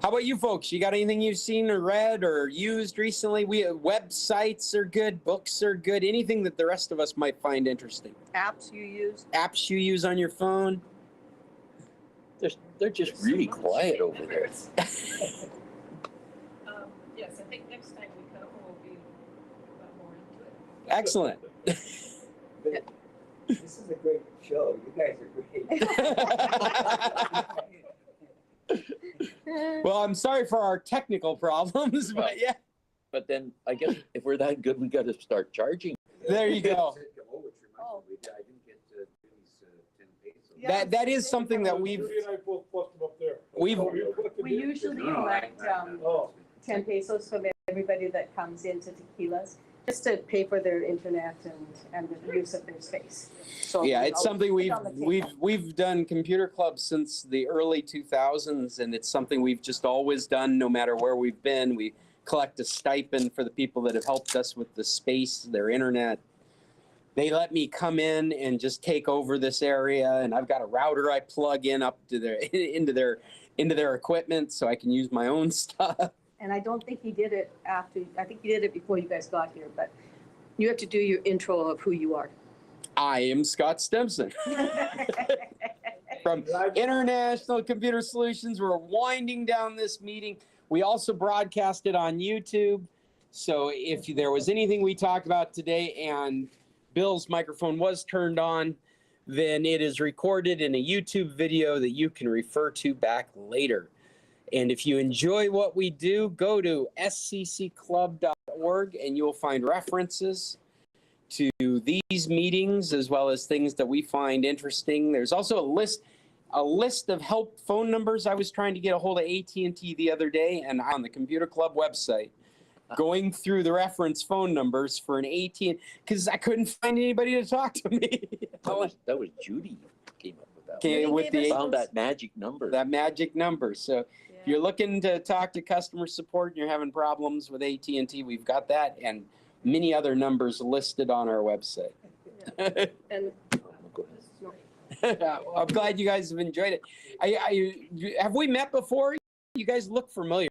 B: How about you folks? You got anything you've seen or read or used recently? Websites are good, books are good, anything that the rest of us might find interesting.
H: Apps you use?
B: Apps you use on your phone?
D: They're just really quiet over there.
K: Yes, I think next time we come, we'll be more into it.
B: Excellent.
M: This is a great show. You guys are great.
B: Well, I'm sorry for our technical problems, but yeah.
D: But then I guess if we're that good, we got to start charging.
B: There you go. That is something that
C: Judy and I both left them up there.
B: we've
H: We usually collect 10 pesos from everybody that comes into Tequilas, just to pay for their internet and the use of their space. So
B: yeah,
H: we
B: it's
H: always
B: something
H: put it on the table.
B: we've done computer clubs since the early 2000s, and it's something we've just always done no matter where we've been. We collect a stipend for the people that have helped us with the space, their internet. They let me come in and just take over this area, and I've got a router I plug in up to into their equipment so I can use my own stuff.
H: And I don't think he did it after, I think he did it before you guys got here, but you have to do your intro of who you are.
B: I am Scott Stimson from International Computer Solutions. We're winding down this meeting. We also broadcast it on YouTube. So if there was anything we talked about today and Bill's microphone was turned on, then it is recorded in a YouTube video that you can refer to back later. And if you enjoy what we do, go to scclub.org and you'll find references to these meetings as well as things that we find interesting. There's also a list of help phone numbers. I was trying to get a hold of AT&T the other day, and on the Computer Club website, going through the reference phone numbers for an AT&T, because I couldn't find anybody to talk to me.
D: That was Judy who came up with that.
B: Okay, with the
D: found that magic number.
B: That magic number. So if you're looking to talk to customer support and you're having problems with AT&T, we've got that and many other numbers listed on our website.
H: And
B: I'm glad you guys have enjoyed it. Have we met before? You guys look familiar.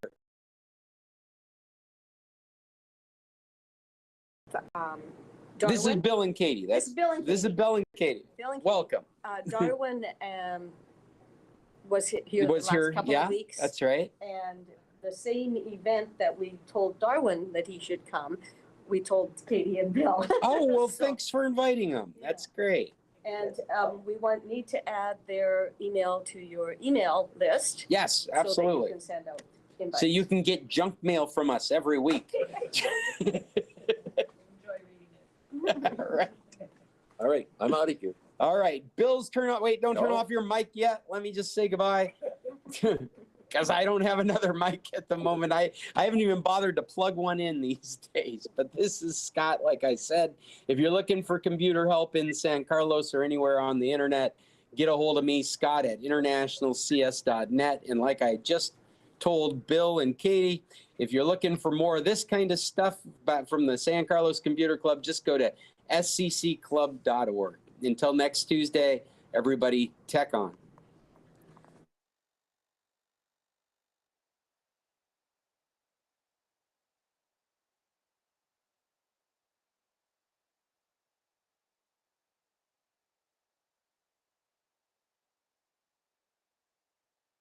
B: This is Bill and Katie.
H: This is Bill and
B: This is Bill and Katie.
H: Bill and Katie.
B: Welcome.
H: Darwin was here the last couple of weeks.
B: That's right.
H: And the same event that we told Darwin that he should come, we told Katie and Bill.
B: Oh, well, thanks for inviting them. That's great.
H: And we need to add their email to your email list.
B: Yes,
H: So that
B: absolutely.
H: you can send out invites.
B: So you can get junk mail from us every week. All right.
D: All right, I'm out of here.
B: All right. Bill's turn on. Wait, don't turn
D: No.
B: off your mic yet. Let me just say goodbye. Because I don't have another mic at the moment. I haven't even bothered to plug one in these days. But this is Scott, like I said. If you're looking for computer help in San Carlos or anywhere on the internet, get a hold of me, Scott, at internationalcs.net. And like I just told Bill and Katie, if you're looking for more of this kind of stuff from the San Carlos Computer Club, just go to sccclub.org. Until next Tuesday, everybody, tech on.